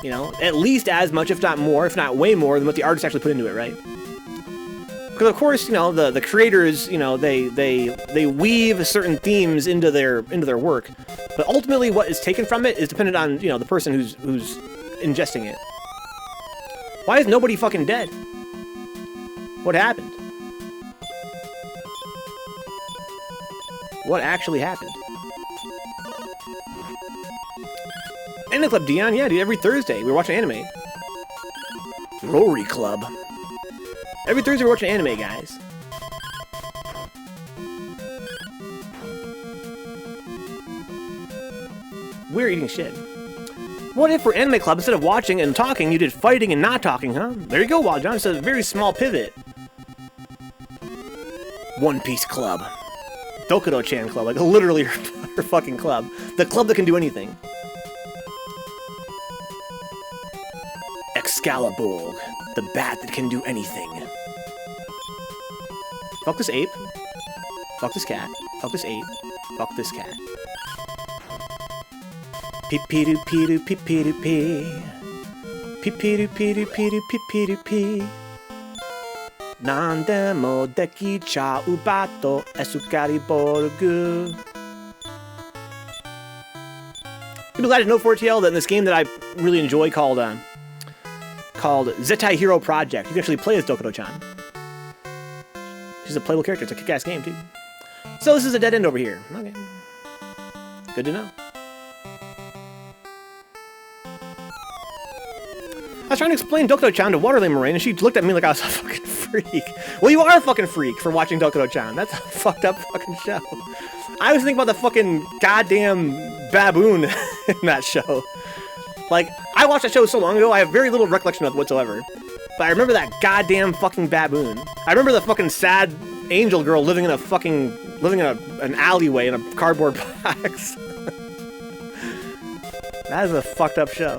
You know, at least as much, if not more, if not way more, than what the artists actually put into it, right? Because of course, you know, the creators, you know, they weave certain themes into their work, but ultimately what is taken from it is dependent on, you know, the person who's ingesting it. Why is nobody fucking dead? What happened? What actually happened? Anime Club, Dion, yeah, dude, every Thursday we're watching anime. Rory Club. Every Thursday we're watching anime, guys. We're eating shit. What if for Anime Club, instead of watching and talking, you did fighting and not talking, huh? There you go, Wild John. It's a very small pivot. One Piece Club. Dokudo-chan Club. Like, literally her fucking club. The club that can do anything. Excalibur. The bat that can do anything. Fuck this ape. Fuck this cat. Fuck this ape. Fuck this cat. Pee-pee-doo-pee-doo, pee-pee-doo-pee. Pee-pee-doo-pee-doo-pee-doo, pee-pee-doo-pee. Nandemo dekichau bato Excaliburgu. You'll be glad to know, 4TL, that in this game that I really enjoy called Zettai Hero Project, you can actually play as Dokudo-chan. She's a playable character. It's a kick-ass game, too. So this is a dead end over here. Okay. Good to know. I was trying to explain Dokudo-chan to Waterley Moraine, and she looked at me like I was a fucking freak. freak. Well, you are a fucking freak for watching Dokuro-chan. That's a fucked up fucking show. I was thinking about the fucking goddamn baboon in that show. Like, I watched that show so long ago, I have very little recollection of it whatsoever. But I remember that goddamn fucking baboon. I remember the fucking sad angel girl living in an alleyway in a cardboard box. That is a fucked up show.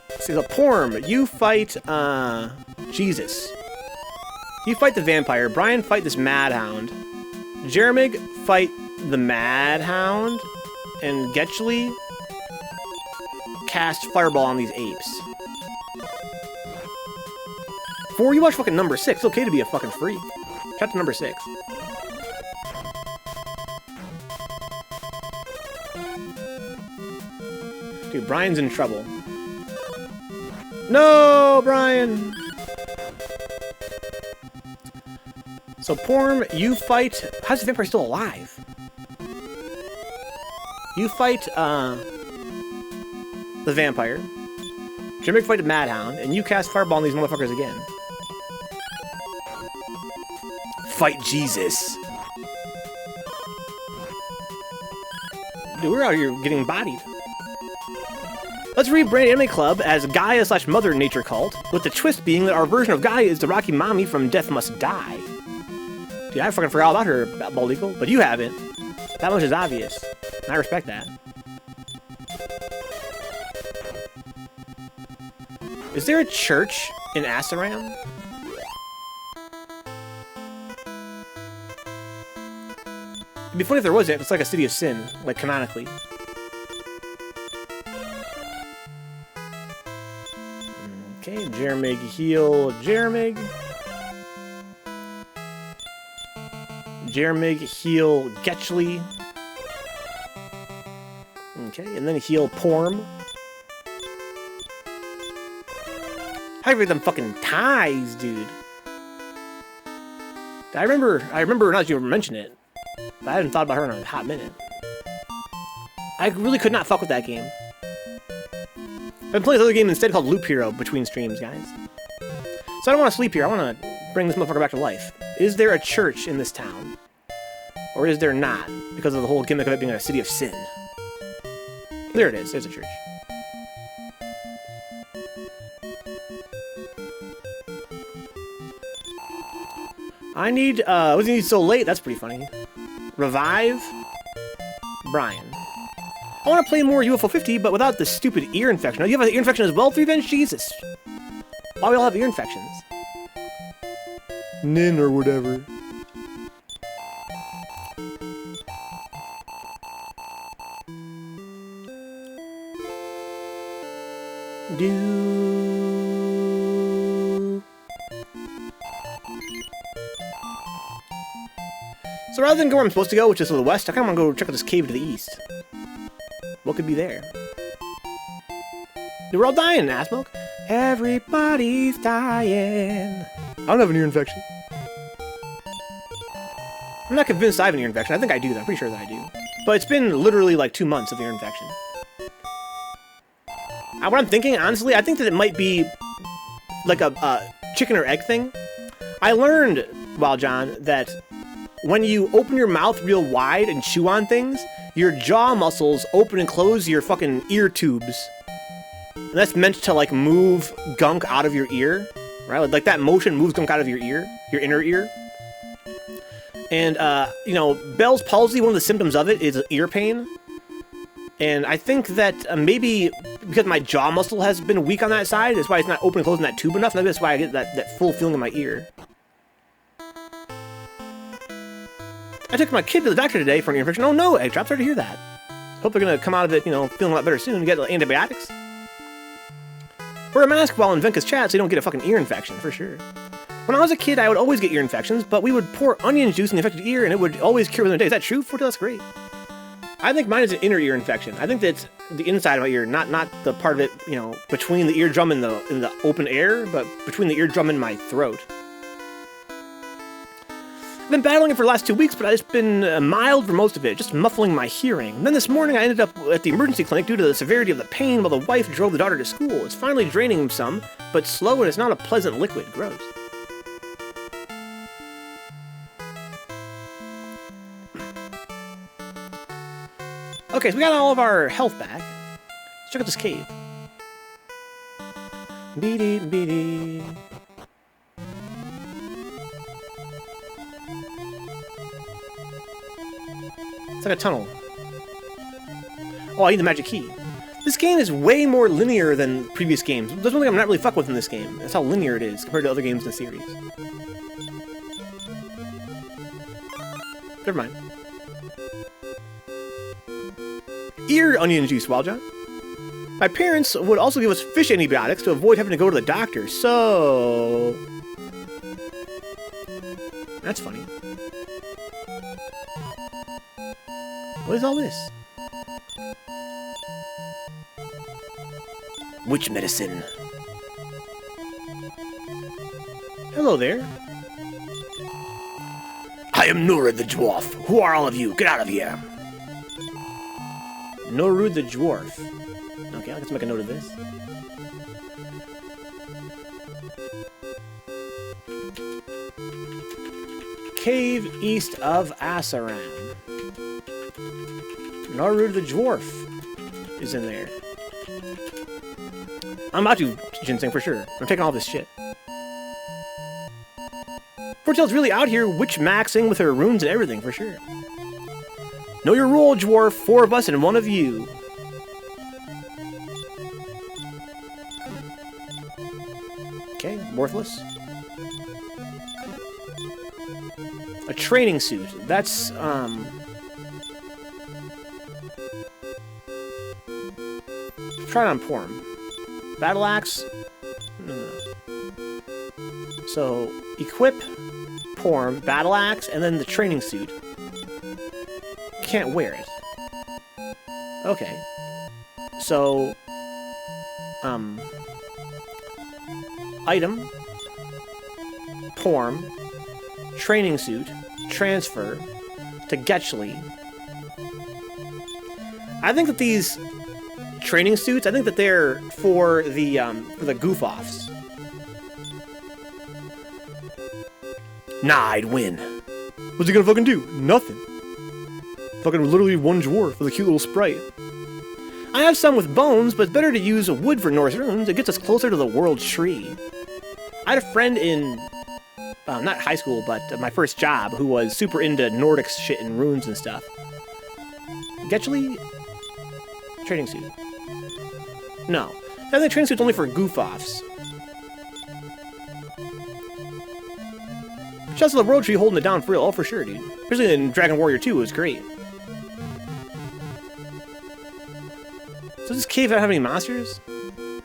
Let's see, so Porm, you fight, Jesus. You fight the vampire. Brian fight this madhound. Jeremig fight the madhound. And Getchly cast fireball on these apes. 4, you watch fucking number 6. It's okay to be a fucking freak. Chapter number 6. Dude, Brian's in trouble. No, Brian! So, Porm, you fight... How's the vampire still alive? You fight, the vampire. Jimmy fight the madhound, and you cast fireball on these motherfuckers again. Fight Jesus. Dude, we're out here getting bodied. Let's rebrand Anime Club as Gaia/Mother Nature Cult, with the twist being that our version of Gaia is the Rocky Mommy from Death Must Die. Dude, I fucking forgot about her, Bald Eagle, but you haven't. That much is obvious. And I respect that. Is there a church in Asaram? It'd be funny if there wasn't. It's like a city of sin, like canonically. Okay, Jeremig heal Jeremig. Jeremig heal Getchly. Okay, and then heal Porm. How do you them fucking ties, dude? I remember now that you mentioned it, but I hadn't thought about her in a hot minute. I really could not fuck with that game. I've been playing this other game instead called Loop Hero between streams, guys. So I don't want to sleep here. I want to bring this motherfucker back to life. Is there a church in this town? Or is there not? Because of the whole gimmick of it being a city of sin. There it is. There's a church. I need, what's he need so late? That's pretty funny. Revive Brian. I want to play more UFO 50, but without the stupid ear infection. Now, you have an ear infection as well, 3Venge? Jesus. Why we all have ear infections? Nin or whatever. So rather than go where I'm supposed to go, which is to the west, I kind of want to go check out this cave to the east. What could be there? Dude, we're all dying, Assmoke. Everybody's dying. I don't have an ear infection. I'm not convinced I have an ear infection. I think I do, though. I'm pretty sure that I do. But it's been literally like 2 months of ear infection. What I'm thinking, honestly, I think that it might be like a chicken or egg thing. I learned, Wild John, that when you open your mouth real wide and chew on things, your jaw muscles open and close your fucking ear tubes. And that's meant to, like, move gunk out of your ear, right? Like, that motion moves gunk out of your ear, your inner ear. And, you know, Bell's palsy, one of the symptoms of it is ear pain. And I think that maybe because my jaw muscle has been weak on that side, that's why it's not open and closing that tube enough. Maybe that's why I get that full feeling in my ear. I took my kid to the doctor today for an ear infection. Oh no, Egg Drop, sorry to hear that. Hope they're going to come out of it, you know, feeling a lot better soon and get antibiotics. Wear a mask while in Venka's chat so you don't get a fucking ear infection, for sure. When I was a kid, I would always get ear infections, but we would pour onion juice in the affected ear and it would always cure within a day. Is that true? That's great. I think mine is an inner ear infection. I think that's the inside of my ear, not the part of it, you know, between the eardrum and the open air, but between the eardrum and my throat. I've been battling it for the last 2 weeks, but it's been mild for most of it, just muffling my hearing. And then this morning I ended up at the emergency clinic due to the severity of the pain while the wife drove the daughter to school. It's finally draining him some, but slow and it's not a pleasant liquid. Gross. Okay, so we got all of our health back. Let's check out this cave. Beady, beady. It's like a tunnel. Oh, I need the magic key. This game is way more linear than previous games. There's one thing I'm not really fucking with in this game. That's how linear it is compared to other games in the series. Never mind. Ear onion juice, Wildjohn. My parents would also give us fish antibiotics to avoid having to go to the doctor, so... That's funny. What is all this? Witch medicine. Hello there. I am Nora the Dwarf. Who are all of you? Get out of here. Noru the Dwarf. Okay, let's make a note of this. Cave east of Asaram. Noru the Dwarf is in there. I'm about to ginseng for sure. I'm taking all this shit. Fortale's really out here witch maxing with her runes and everything for sure. Know your role, Dwarf. 4 of us and 1 of you. Okay, worthless. A training suit. That's, try it on Porm. Battle axe? No. So, equip, Porm, battle axe, and then the training suit. Can't wear it. Okay. So, item, Porm, training suit, transfer to Getchley. I think that these training suits, I think that they're for the goof-offs. Nah, I'd win. What's he gonna fucking do? Nothing. Fucking literally 1 dwarf with a cute little sprite. I have some with bones, but it's better to use wood for Norse runes. It gets us closer to the world tree. I had a friend in, not high school, but my first job, who was super into Nordic shit and runes and stuff. Getchley? Training suit. No. I think the training suit's only for goof-offs. Shouts to the World Tree holding it down for real. Oh, for sure, dude. Especially in Dragon Warrior 2, it was great. So does this cave not have any monsters?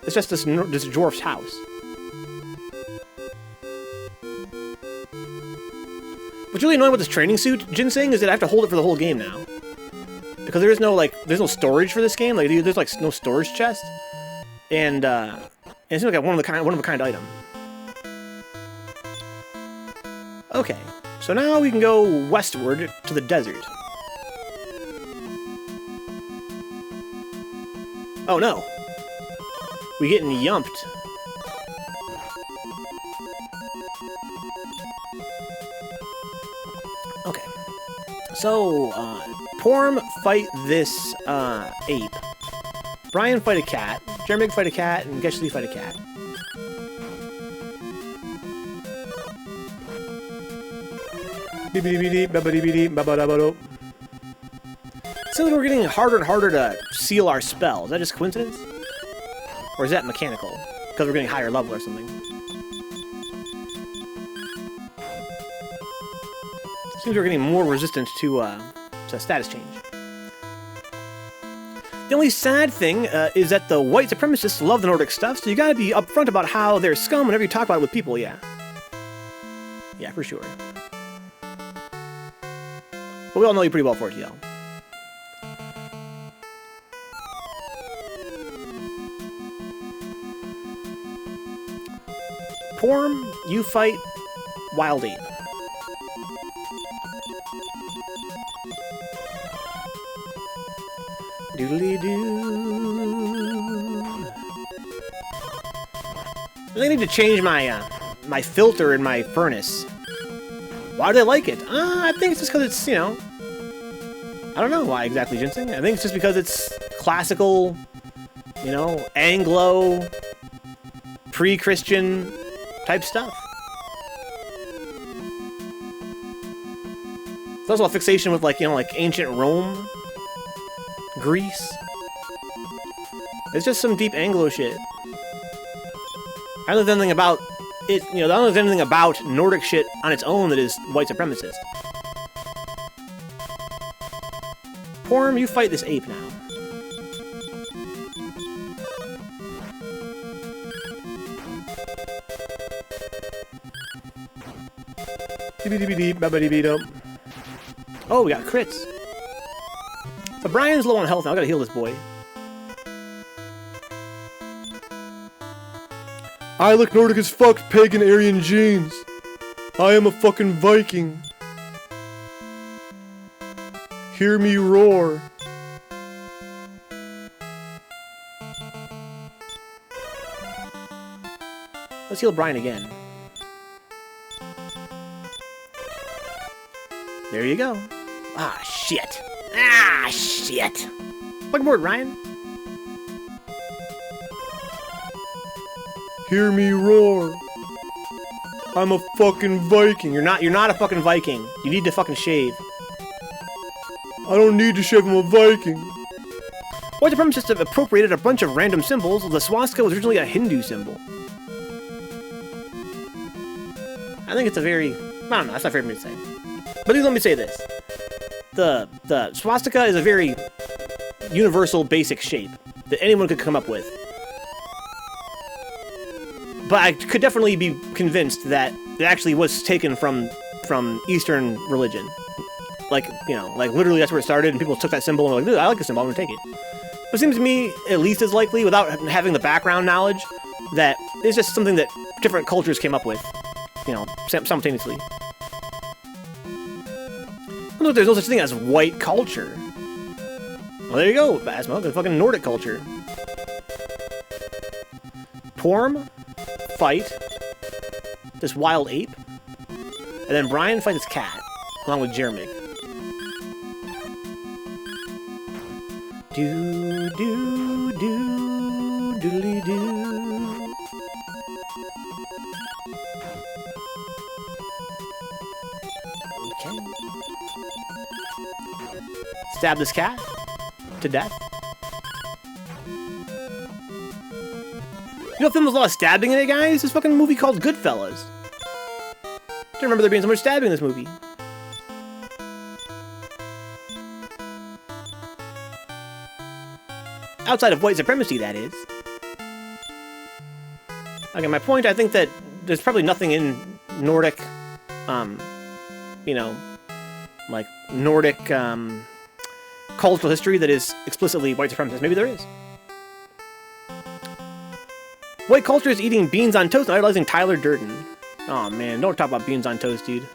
It's just this dwarf's house. What's really annoying with this training suit, Ginseng, is that I have to hold it for the whole game now. Because there is no, like, there's no storage for this game. Like, there's, like, no storage chest. And it seems like a one-of-a-kind item. Okay, so now we can go westward to the desert. Oh no! We getting yumped. Okay. So, Porm fight this, ape. Brian fight a cat. Jeremy fight a cat, and Getchley fight a cat. Seems like we're getting harder and harder to seal our spell. Is that just coincidence? Or is that mechanical? Because we're getting higher level or something. Seems we're getting more resistant to status change. The only sad thing is that the white supremacists love the Nordic stuff, so you gotta be upfront about how they're scum whenever you talk about it with people, yeah. Yeah, for sure. But we all know you pretty well for it, TL. Porm, you fight Wild Ape. Doodly-doo. I think I need to change my my filter in my furnace. Why do they like it? I think it's just because it's, you know... I don't know why exactly, Ginseng. I think it's just because it's classical, you know, Anglo, pre-Christian type stuff. There's also a fixation with, like, you know, like ancient Rome, Greece. It's just some deep Anglo shit. I don't know anything about it, you know, I don't know anything about Nordic shit on its own that is white supremacist. Porm, you fight this ape now. Oh, we got crits. So Brian's low on health now. I gotta heal this boy. I look Nordic as fuck, pagan Aryan genes. I am a fucking Viking. Hear me roar. Let's heal Brian again. There you go. Ah, shit. Ah, shit. Welcome aboard, Ryan. Hear me roar. I'm a fucking Viking. You're not a fucking Viking. You need to fucking shave. I don't need to shave, I'm a Viking. White supremacists have appropriated a bunch of random symbols. The swastika was originally a Hindu symbol. I think it's a very... I don't know, that's not fair for me to say. But let me say this. The swastika is a very universal, basic shape that anyone could come up with. But I could definitely be convinced that it actually was taken from Eastern religion. Like, you know, like literally that's where it started, and people took that symbol and were like, dude, I like this symbol, I'm gonna take it. But it seems to me at least as likely, without having the background knowledge, that it's just something that different cultures came up with, you know, simultaneously. Look, there's no such thing as white culture. Well, there you go, Basmo, the fucking Nordic culture. Porm, fight this wild ape, and then Brian fight this cat, along with Jeremy. Do do do doodly do. Okay. Stab this cat to death. You know, film was a lot of stabbing in it, guys. This fucking movie called Goodfellas. I don't remember there being so much stabbing in this movie. Outside of white supremacy, that is. Okay, my point, I think that there's probably nothing in Nordic, you know, like, Nordic, cultural history that is explicitly white supremacist. Maybe there is. White culture is eating beans on toast and idolizing Tyler Durden. Oh man, don't talk about beans on toast, dude.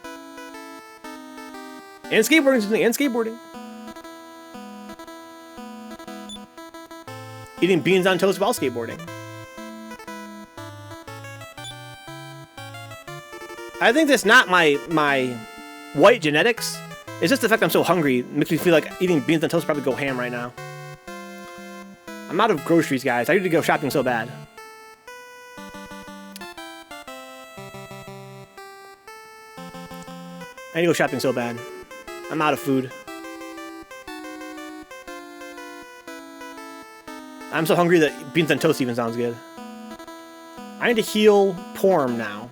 And skateboarding, and skateboarding. Eating beans on toast while skateboarding. I think that's not my white genetics. It's just the fact I'm so hungry. It makes me feel like eating beans on toast would probably go ham right now. I'm out of groceries, guys. I need to go shopping so bad. I need to go shopping so bad. I'm out of food. I'm so hungry that beans on toast even sounds good. I need to heal Porm now.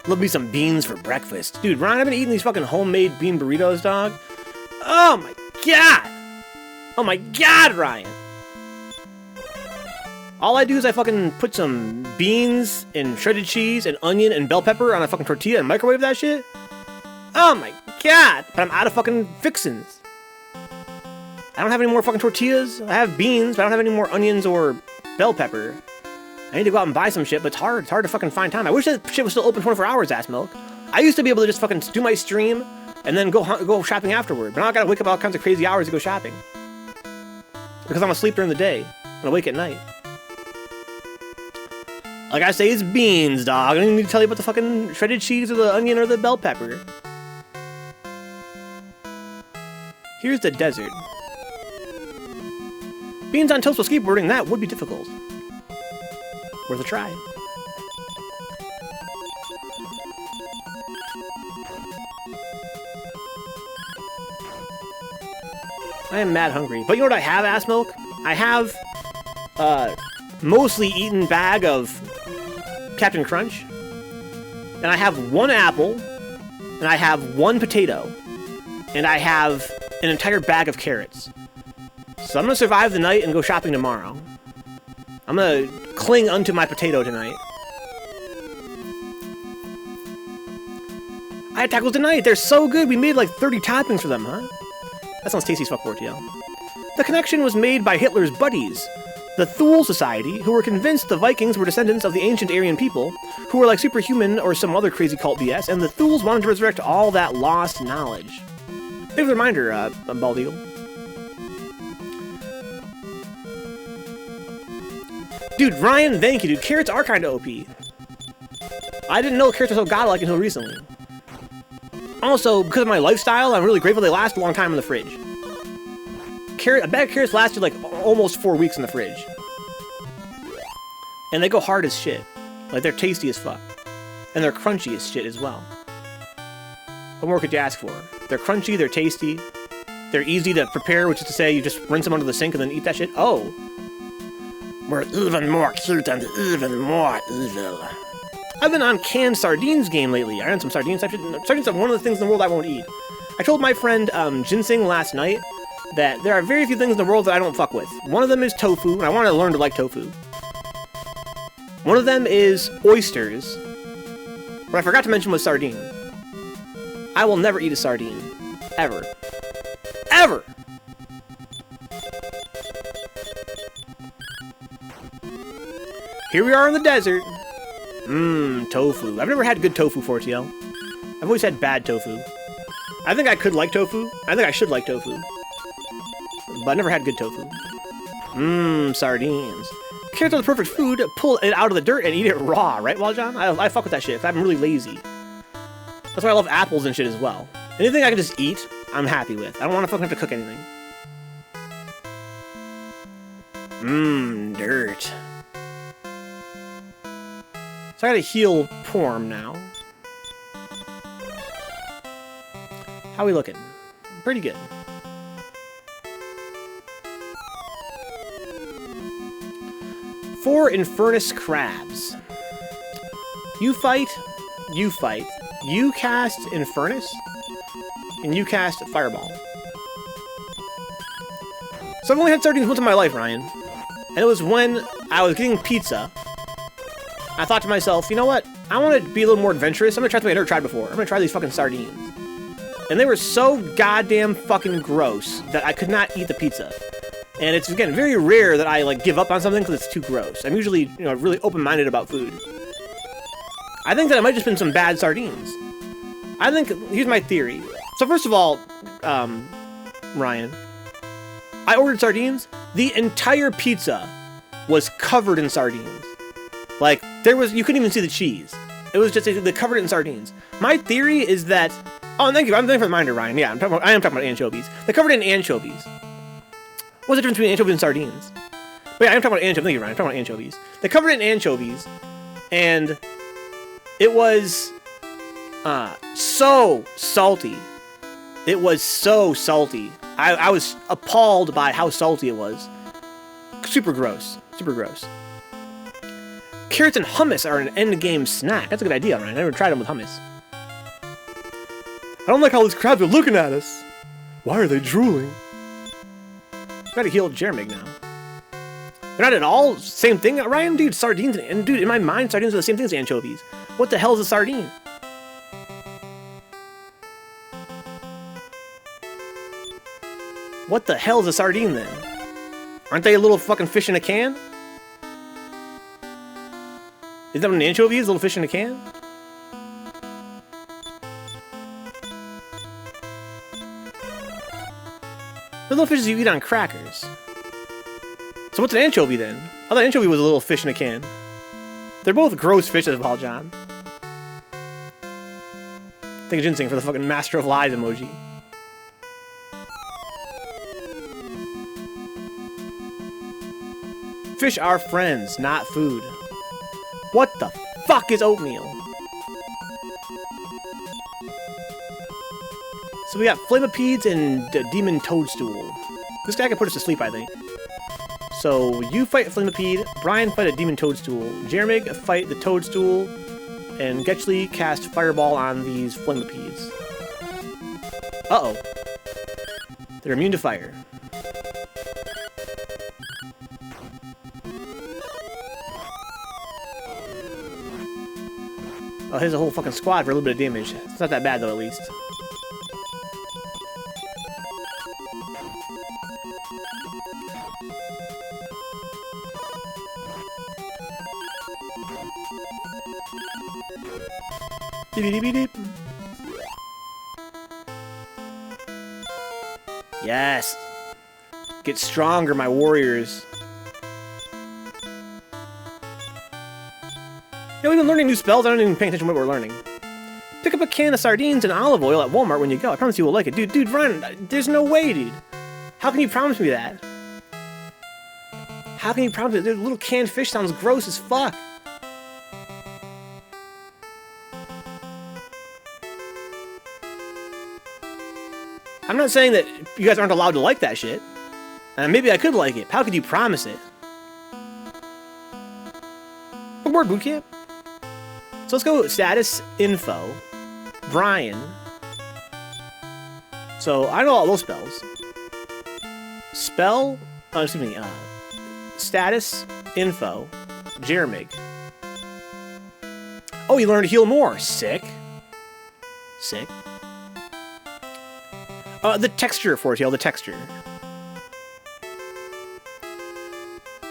Love me some beans for breakfast. Dude, Ryan, I've been eating these fucking homemade bean burritos, dog. Oh my god! Oh my god, Ryan! All I do is I fucking put some beans and shredded cheese and onion and bell pepper on a fucking tortilla and microwave that shit. Oh my god! But I'm out of fucking fixins. I don't have any more fucking tortillas. I have beans, but I don't have any more onions or bell pepper. I need to go out and buy some shit, but it's hard. It's hard to fucking find time. I wish that shit was still open 24 hours, ass milk. I used to be able to just fucking do my stream and then go shopping afterward. But now I gotta wake up all kinds of crazy hours to go shopping. Because I'm asleep during the day and awake at night. Like I say, it's beans, dog. I don't even need to tell you about the fucking shredded cheese or the onion or the bell pepper. Here's the desert. Beans on toast while skateboarding, that would be difficult. Worth a try. I am mad hungry. But you know what I have, ass milk? I have mostly eaten bag of Captain Crunch. And I have 1 apple. And I have 1 potato. And I have an entire bag of carrots. So I'm gonna survive the night and go shopping tomorrow. I'm gonna cling unto my potato tonight. I had tacos tonight. They're so good. We made like 30 toppings for them, huh? That sounds tasty as fuck, Portiel. The connection was made by Hitler's buddies, the Thule Society, who were convinced the Vikings were descendants of the ancient Aryan people, who were like superhuman or some other crazy cult BS, and the Thules wanted to resurrect all that lost knowledge. Thanks for the reminder, Bald Eagle. Dude, Ryan, thank you, dude. Carrots are kind of OP. I didn't know carrots were so godlike until recently. Also, because of my lifestyle, I'm really grateful they last a long time in the fridge. A bag of carrots lasted like almost 4 weeks in the fridge. And they go hard as shit. Like, they're tasty as fuck. And they're crunchy as shit as well. What more could you ask for? They're crunchy, they're tasty, they're easy to prepare, which is to say you just rinse them under the sink and then eat that shit. Oh. We're even more cute and even more evil. I've been on canned sardines game lately. I earned some sardines. Sardines are one of the things in the world I won't eat. I told my friend Ginseng last night that there are very few things in the world that I don't fuck with. One of them is tofu, and I want to learn to like tofu. One of them is oysters. What I forgot to mention was sardines. I will never eat a sardine. Ever. Ever! Here we are in the desert. Tofu. I've never had good tofu, Fortiel. I've always had bad tofu. I think I could like tofu. I think I should like tofu. But I never had good tofu. Sardines. Carrots are the perfect food. Pull it out of the dirt and eat it raw, right, Waljon? I fuck with that shit, 'cause I'm really lazy. That's why I love apples and shit as well. Anything I can just eat, I'm happy with. I don't want to fucking have to cook anything. Dirt. So I gotta heal Porm now. How we looking? Pretty good. Four Infernus Crabs. You fight, you cast Infernus, and you cast Fireball. So I've only had sardines once in my life, Ryan. And it was when I was getting pizza. I thought to myself, you know what? I want to be a little more adventurous. I'm gonna try something I've never tried before. I'm gonna try these fucking sardines. And they were so goddamn fucking gross that I could not eat the pizza. And it's, again, very rare that I, like, give up on something because it's too gross. I'm usually, you know, really open-minded about food. I think that it might have just been some bad sardines. I think, here's my theory. So first of all, Ryan, I ordered sardines. The entire pizza was covered in sardines. Like, you couldn't even see the cheese. It was just, they covered it in sardines. My theory is that, oh, thank you, I'm thanking for the reminder, Ryan. Yeah, I am talking about anchovies. They covered it in anchovies. What's the difference between anchovies and sardines? But yeah, I'm talking about anchovies. Thank you, Ryan. I'm talking about anchovies. They covered it in anchovies, and it was so salty. It was so salty. I was appalled by how salty it was. Super gross. Super gross. Carrots and hummus are an endgame snack. That's a good idea, Ryan. I never tried them with hummus. I don't like how these crabs are looking at us. Why are they drooling? Gotta heal Jeremig now. They're not at all same thing, Ryan. Dude, sardines, and dude, in my mind, sardines are the same thing as anchovies. What the hell is a sardine? What the hell is a sardine then? Aren't they a little fucking fish in a can? Is that what an anchovy is? A little fish in a can? The little fishes you eat on crackers. So what's an anchovy then? I thought anchovy was a little fish in a can. They're both gross fishes, Paul John. Thank you, Ginseng, for the fucking Master of Lies emoji. Fish are friends, not food. What the fuck is oatmeal? So we got Flamopedes and Demon Toadstool. This guy can put us to sleep, I think. So you fight Flamipede, Brian fight a Demon Toadstool, Jeremig fight the Toadstool, and Getchley cast Fireball on these Flamipedes. Uh-oh. They're immune to fire. Oh, here's a whole fucking squad for a little bit of damage. It's not that bad, though, at least. Beep. Yes! Get stronger, my warriors. You know, we've been learning new spells. I don't even pay attention to what we're learning. Pick up a can of sardines and olive oil at Walmart when you go. I promise you will like it. Dude, Ryan, there's no way, dude. How can you promise me that? How can you promise me that? Little canned fish sounds gross as fuck. I'm not saying that you guys aren't allowed to like that shit. Maybe I could like it. How could you promise it? Board bootcamp. So let's go status info. Brian. So I know all those spells. Status info. Jeremig. Oh, you learned to heal more. Sick. The texture, Fortail, the texture.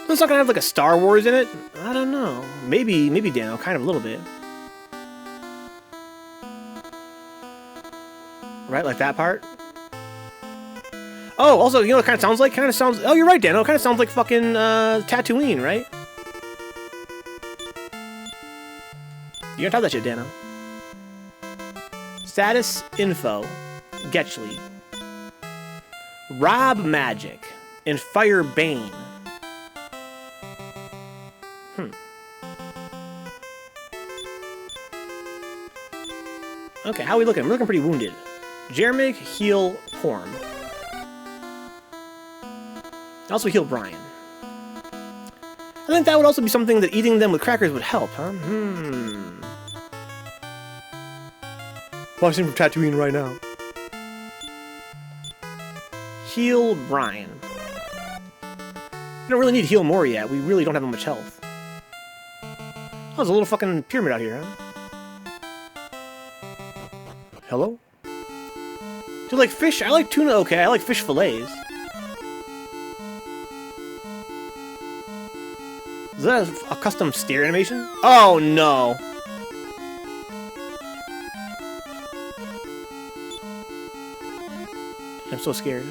It's not gonna have like a Star Wars in it? I don't know. Maybe Dano, kind of a little bit. Right, like that part? Oh, also, you know what it kind of sounds like? Oh, you're right, Dano. It kind of sounds like fucking Tatooine, right? You gotta tell that shit, Dano. Status info. Getchley. Rob Magic and Fire Bane. Okay, how are we looking? We're looking pretty wounded. Jeremig, heal Porm. Also heal Brian. I think that would also be something that eating them with crackers would help, huh? Watching from Tatooine right now. Heal Brian. We don't really need to heal more yet. We really don't have much health. Oh, there's a little fucking pyramid out here, huh? Hello? Do you like fish? I like tuna okay. I like fish fillets. Is that a custom steer animation? Oh, no. I'm so scared.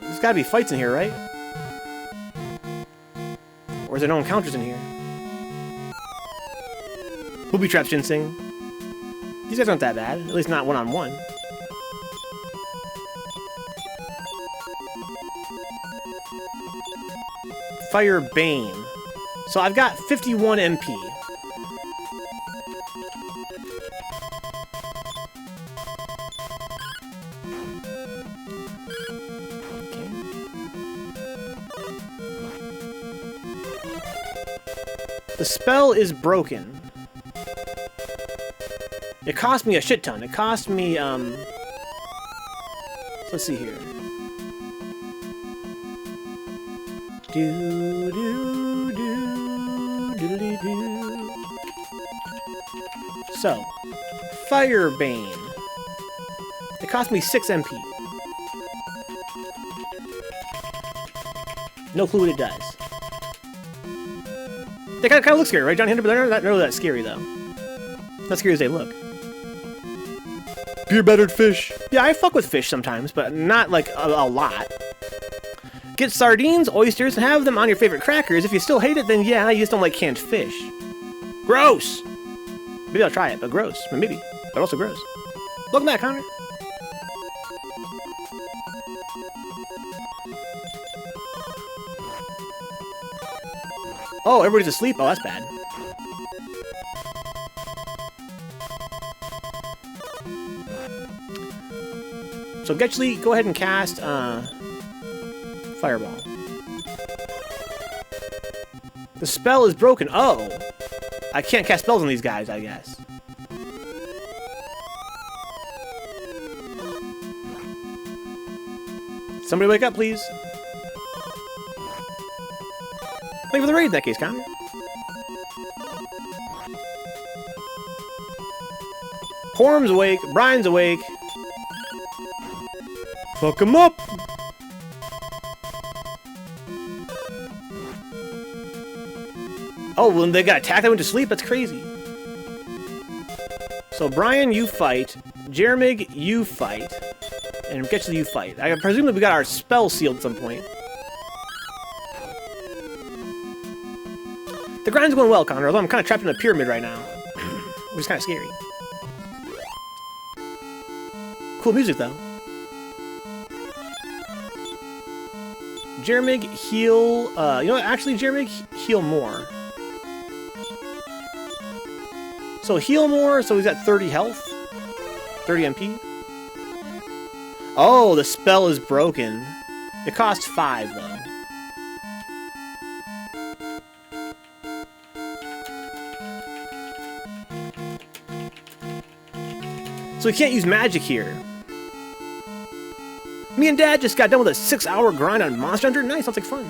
There's gotta be fights in here, right? Or is there no encounters in here? Booby traps, Ginseng. These guys aren't that bad. At least not one-on-one. Fire Bane. So I've got 51 MP. The spell is broken. It cost me a shit ton. It cost me, let's see here. So, Firebane. It cost me 6 MP. No clue what it does. They kind of look scary, right, John Hinder? But they're not really that scary, though. Not scary as they look. Beer battered fish. Yeah, I fuck with fish sometimes, but not like a lot. Get sardines, oysters, and have them on your favorite crackers. If you still hate it, then yeah, you just don't like canned fish. Gross! Maybe I'll try it, but gross. Maybe, but also gross. Welcome back, Connor. Oh, everybody's asleep? Oh, that's bad. So, Getchley, go ahead and cast, Fireball. The spell is broken. Oh! I can't cast spells on these guys, I guess. Somebody wake up, please. Thank you for the raid in that case, Connor. Horm's awake. Brian's awake. Fuck him up. Oh, when they got attacked, I went to sleep? That's crazy. So, Brian, you fight. Jeremig, you fight. And Getchley, you fight. I presume that we got our spell sealed at some point. The grind's going well, Connor, although I'm kind of trapped in a pyramid right now. Which is kind of scary. Cool music, though. Jeremig, heal... you know what? Actually, Jeremig, heal more. So heal more, so he's at 30 health. 30 MP. Oh, the spell is broken. It costs 5, though. So we can't use magic here. Me and Dad just got done with a 6-hour grind on Monster Hunter. Nice, sounds like fun.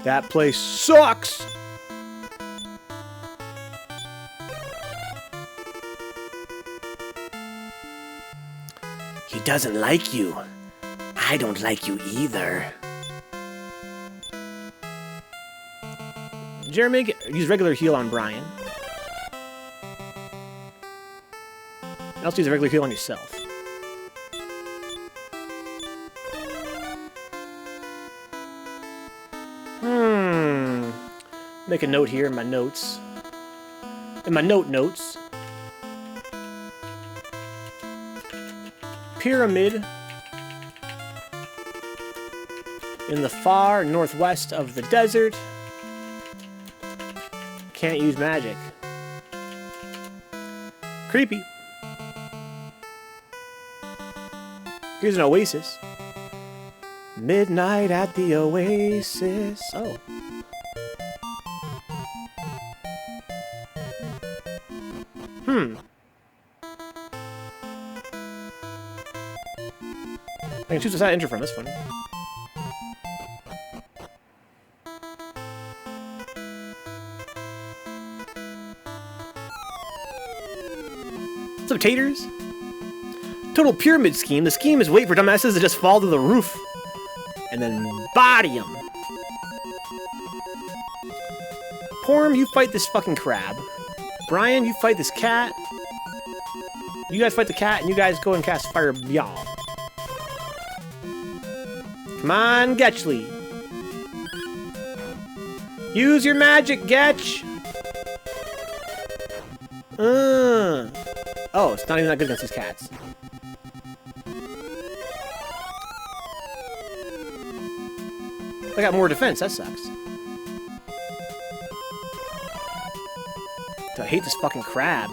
That place sucks! He doesn't like you. I don't like you either. Jeremy, use regular heal on Brian. And also use a regular heal on yourself. Make a note here in my notes. In my notes. Pyramid in the far northwest of the desert. Can't use magic. Creepy. Here's an oasis. Midnight at the oasis. Oh. I can choose what's that enter from. That's funny. What's up, taters? Total pyramid scheme. The scheme is wait for dumbasses to just fall to the roof. And then body them. Porm, you fight this fucking crab. Brian, you fight this cat. You guys fight the cat, and you guys go and cast Fire Y'all. Come on, Getchley. Use your magic, Getch! Oh, it's not even that good against these cats. I got more defense, that sucks. I hate this fucking crab.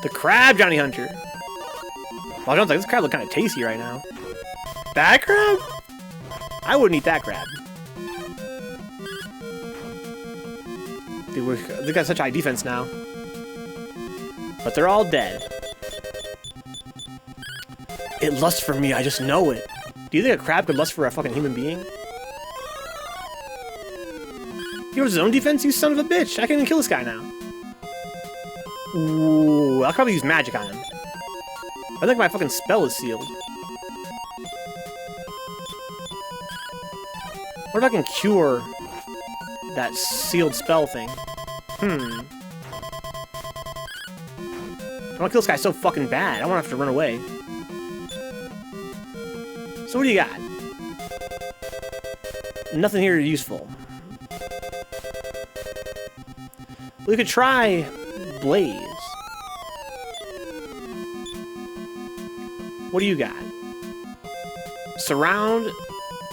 The crab, Johnny Hunter! Well, I don't think this crab looks kind of tasty right now. That crab? I wouldn't eat that crab. Dude, they got such high defense now. But they're all dead. It lusts for me, I just know it. Do you think a crab could lust for a fucking human being? He was his own defense, you son of a bitch! I can't even kill this guy now. Ooh, I'll probably use magic on him. I think my fucking spell is sealed. What if I can cure that sealed spell thing? I want to kill this guy so fucking bad. I want to have to run away. So what do you got? Nothing here useful. We could try Blaze. What do you got? Surround,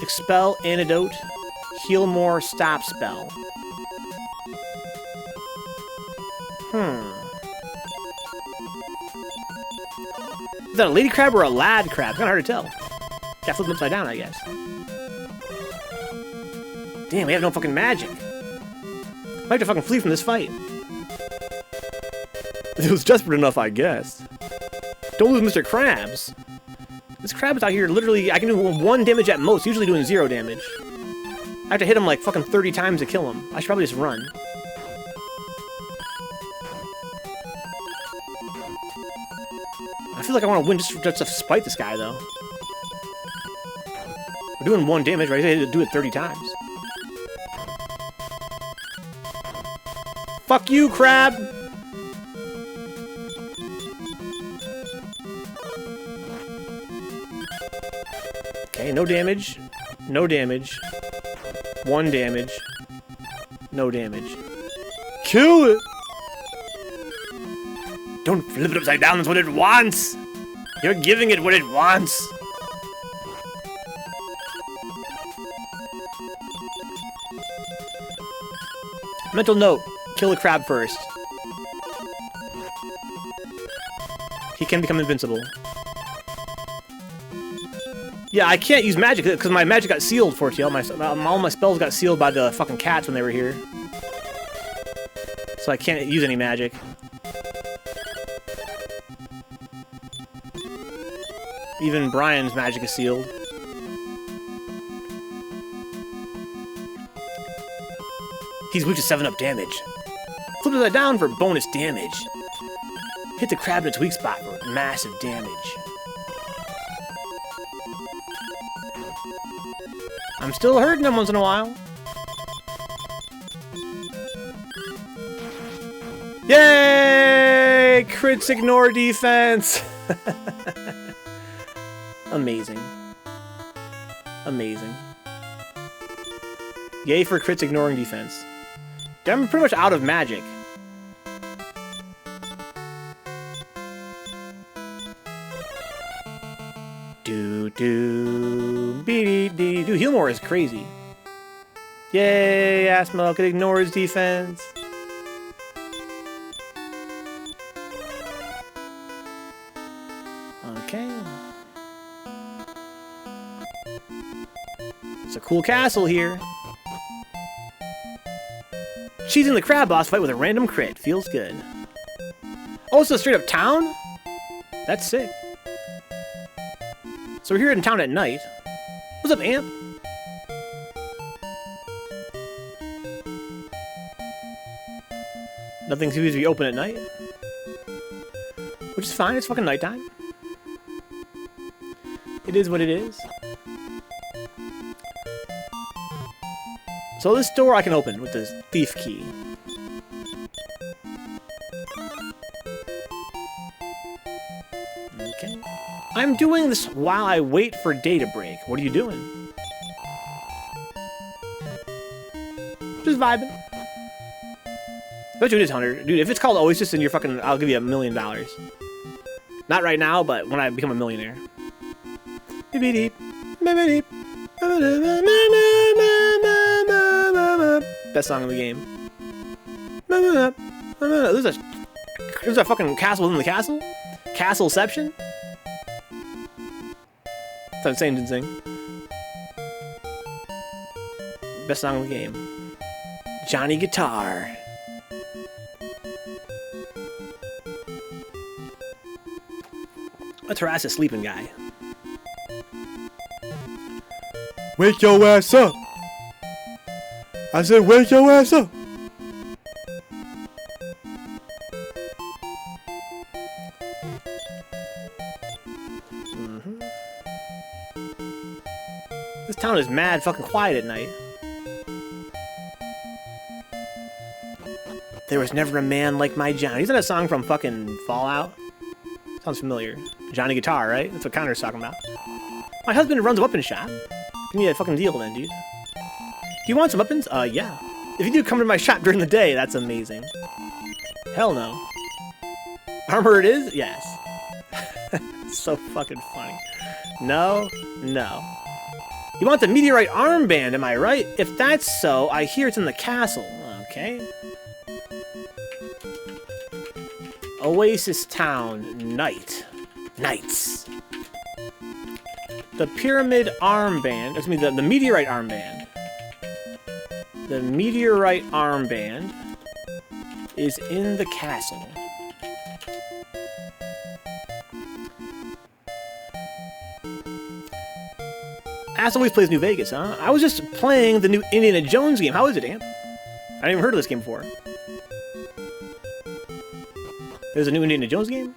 Expel, Antidote, Heal More, Stop Spell. Is that a lady crab or a lad crab? It's kind of hard to tell. Gotta flip them upside down, I guess. Damn, we have no fucking magic. Might have to fucking flee from this fight. It was desperate enough, I guess. Don't lose Mr. Krabs. This crab is out here literally, I can do 1 damage at most, usually doing 0 damage. I have to hit him like fucking 30 times to kill him. I should probably just run. I feel like I want to win just to spite this guy, though. We're doing 1 damage, right? I had to do it 30 times. Fuck you, crab! Okay, no damage. No damage. 1 damage. No damage. Kill it! Don't flip it upside down, that's what it wants! You're giving it what it wants! Mental note, kill the crab first. He can become invincible. Yeah, I can't use magic because my magic got sealed for you. All my spells got sealed by the fucking cats when they were here. So I can't use any magic. Even Brian's magic is sealed. He's weak to 7-up damage. Flip that down for bonus damage. Hit the crab in its weak spot for massive damage. I'm still hurting him once in a while. Yay! Crits ignore defense! Amazing. Amazing. Yay for crits ignoring defense. I'm pretty much out of magic. Dude, Heal More is crazy. Yay, Asmel could ignore his defense. Okay. It's a cool castle here. Cheesing the crab boss fight with a random crit. Feels good. Oh, it's a straight up town? That's sick. So we're here in town at night. What's up, Amp? Nothing seems to be open at night. Which is fine, it's fucking nighttime. It is what it is. So this door I can open with this thief key. Okay. I'm doing this while I wait for day to break. What are you doing? Just vibing. I bet you it is, Hunter. Dude, if it's called Oasis, then you're fucking... I'll give you $1 million. Not right now, but when I become a millionaire. Best song of the game. There's a fucking castle within the castle? Castleception? That's what Insane didn't sing. Best song of the game. Johnny Guitar. Let's harass a sleeping guy. Wake your ass up! I said wake your ass up! This town is mad fucking quiet at night. There was never a man like my Johnny. Isn't that a song from fucking Fallout? Sounds familiar. Johnny Guitar, right? That's what Connor's talking about. My husband runs a weapon shop. Give me a fucking deal then, dude. Do you want some weapons? Yeah. If you do come to my shop during the day, that's amazing. Hell no. Armor it is? Yes. So fucking funny. No, no. You want the meteorite armband, am I right? If that's so, I hear it's in the castle. Okay. Oasis Town, night. Knights. The pyramid armband, excuse me, the meteorite armband. The meteorite armband is in the castle. As always plays New Vegas, huh? I was just playing the new Indiana Jones game. How is it, Amp? I hadn't even heard of this game before. There's a new Indiana Jones game?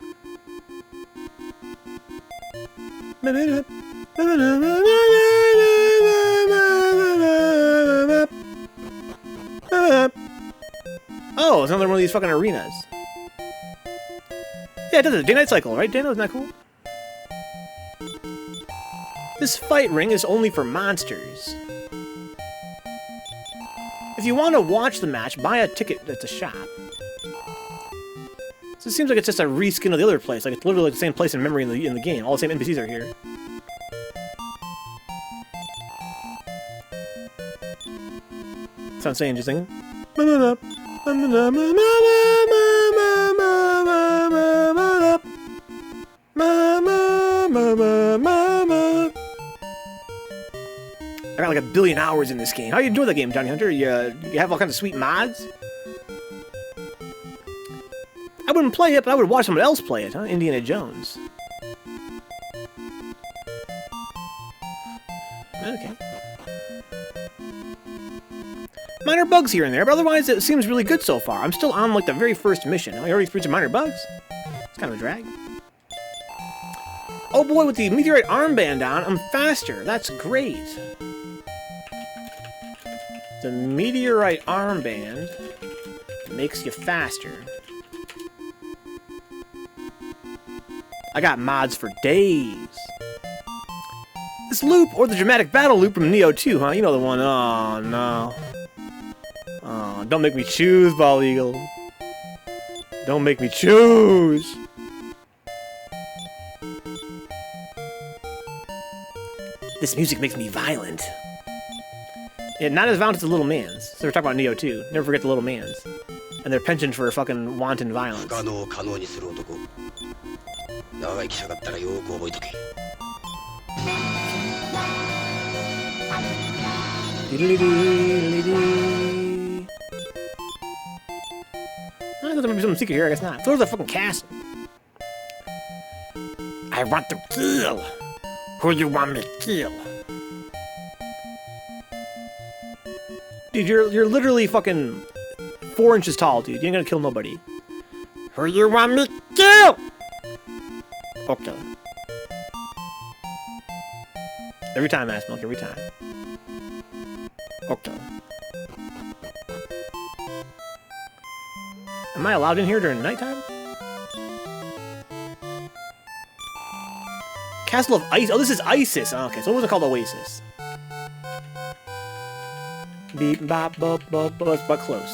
Oh, it's another one of these fucking arenas. Yeah, it does a day-night cycle, right, Dano? Isn't that cool? This fight ring is only for monsters. If you want to watch the match, buy a ticket at the shop. So it seems like it's just a reskin of the other place. Like it's literally the same place in memory in the game. All the same NPCs are here. Sounds saying just singing. I got like 1 billion hours in this game. How you doing that game, Johnny Hunter? You have all kinds of sweet mods? I wouldn't play it, but I would watch someone else play it, huh? Indiana Jones. Okay. Minor bugs here and there, but otherwise it seems really good so far. I'm still on like the very first mission. I already experienced minor bugs. It's kind of a drag. Oh boy, with the meteorite armband on, I'm faster. That's great. The meteorite armband makes you faster. I got mods for days. This loop, or the dramatic battle loop from Neo 2, huh? You know the one. Oh, no. Oh, don't make me choose, Bald Eagle. Don't make me choose. This music makes me violent. Yeah, not as violent as the Little Mans. So we're talking about Neo 2. Never forget the Little Mans. And their penchant for fucking wanton violence. I thought there might be something secret here, I guess not. There's a fucking castle. I want to kill. Who you want me to kill? Dude, you're literally fucking 4 inches tall, dude. You ain't gonna kill nobody. Who you want me to kill? Okay. Every time, Ass Milk, every time. Okay. Am I allowed in here during nighttime? Castle of Ice. Oh, this is Isis. Oh, okay, so it wasn't called Oasis. Beep, bop, bop, bop, bop, but close.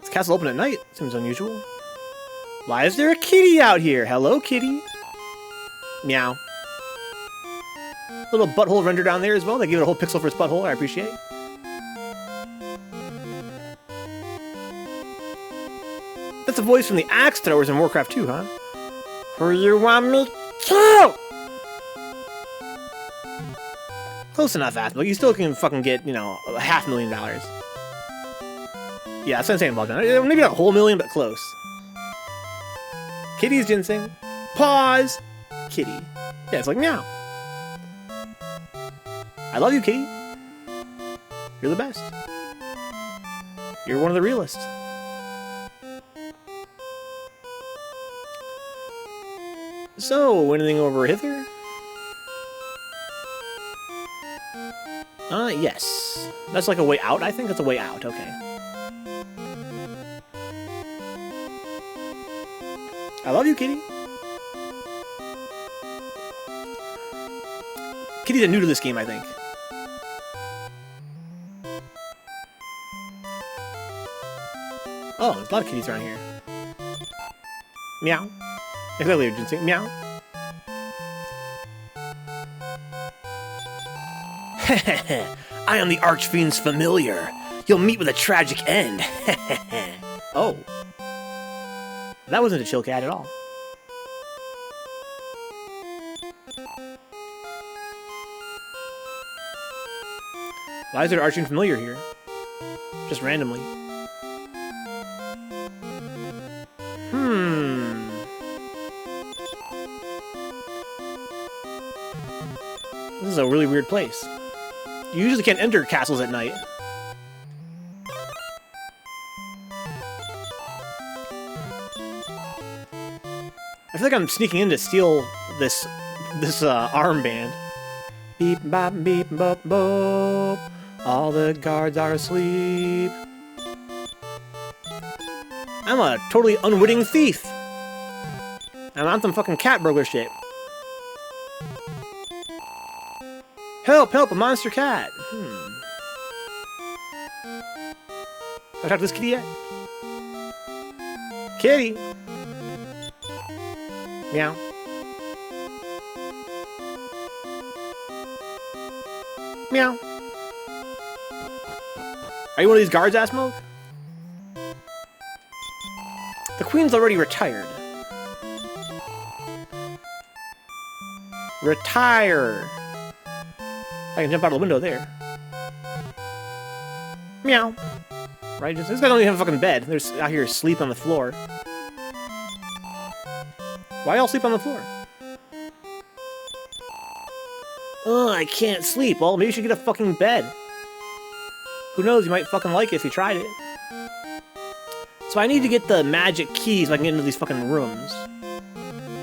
Is the castle open at night? Seems unusual. Why is there a kitty out here? Hello, kitty. Meow. Little butthole render down there as well. They give it a whole pixel for its butthole. I appreciate. That's a voice from the axe throwers in Warcraft 2, huh? Who you want me to kill? Close enough, Athmilk. You still can fucking get, you know, $500,000. Yeah, that's what I'm saying about that. Maybe not a whole million, but close. Kitty's ginseng. Pause. Kitty. Yeah, it's like meow. I love you, kitty. You're the best. You're one of the realest. So, anything over hither? Yes. That's like a way out, I think? That's a way out, okay. I love you, kitty. Kitties are new to this game, I think. Oh, there's a lot of kitties around here. Meow. Exactly, urgency. Meow. I am the Archfiend's familiar. You'll meet with a tragic end. Oh. That wasn't a chill cat at all. Why is there an Archfiend familiar here? Just randomly. This is a really weird place. You usually can't enter castles at night. I feel like I'm sneaking in to steal this armband. Beep bop beep bop boop. All the guards are asleep. I'm a totally unwitting thief. I'm on some fucking cat burglar shit. Help! Help! A monster cat! Have I talked to this kitty yet? Kitty! Meow. Meow. Are you one of these guards, Assmoke? The queen's already retired. Retire! I can jump out of the window there. Meow. Right? This guy don't even have a fucking bed. They're just out here asleep on the floor. Why y'all sleep on the floor? Oh, I can't sleep. Well, maybe you should get a fucking bed. Who knows? You might fucking like it if you tried it. So I need to get the magic keys so I can get into these fucking rooms.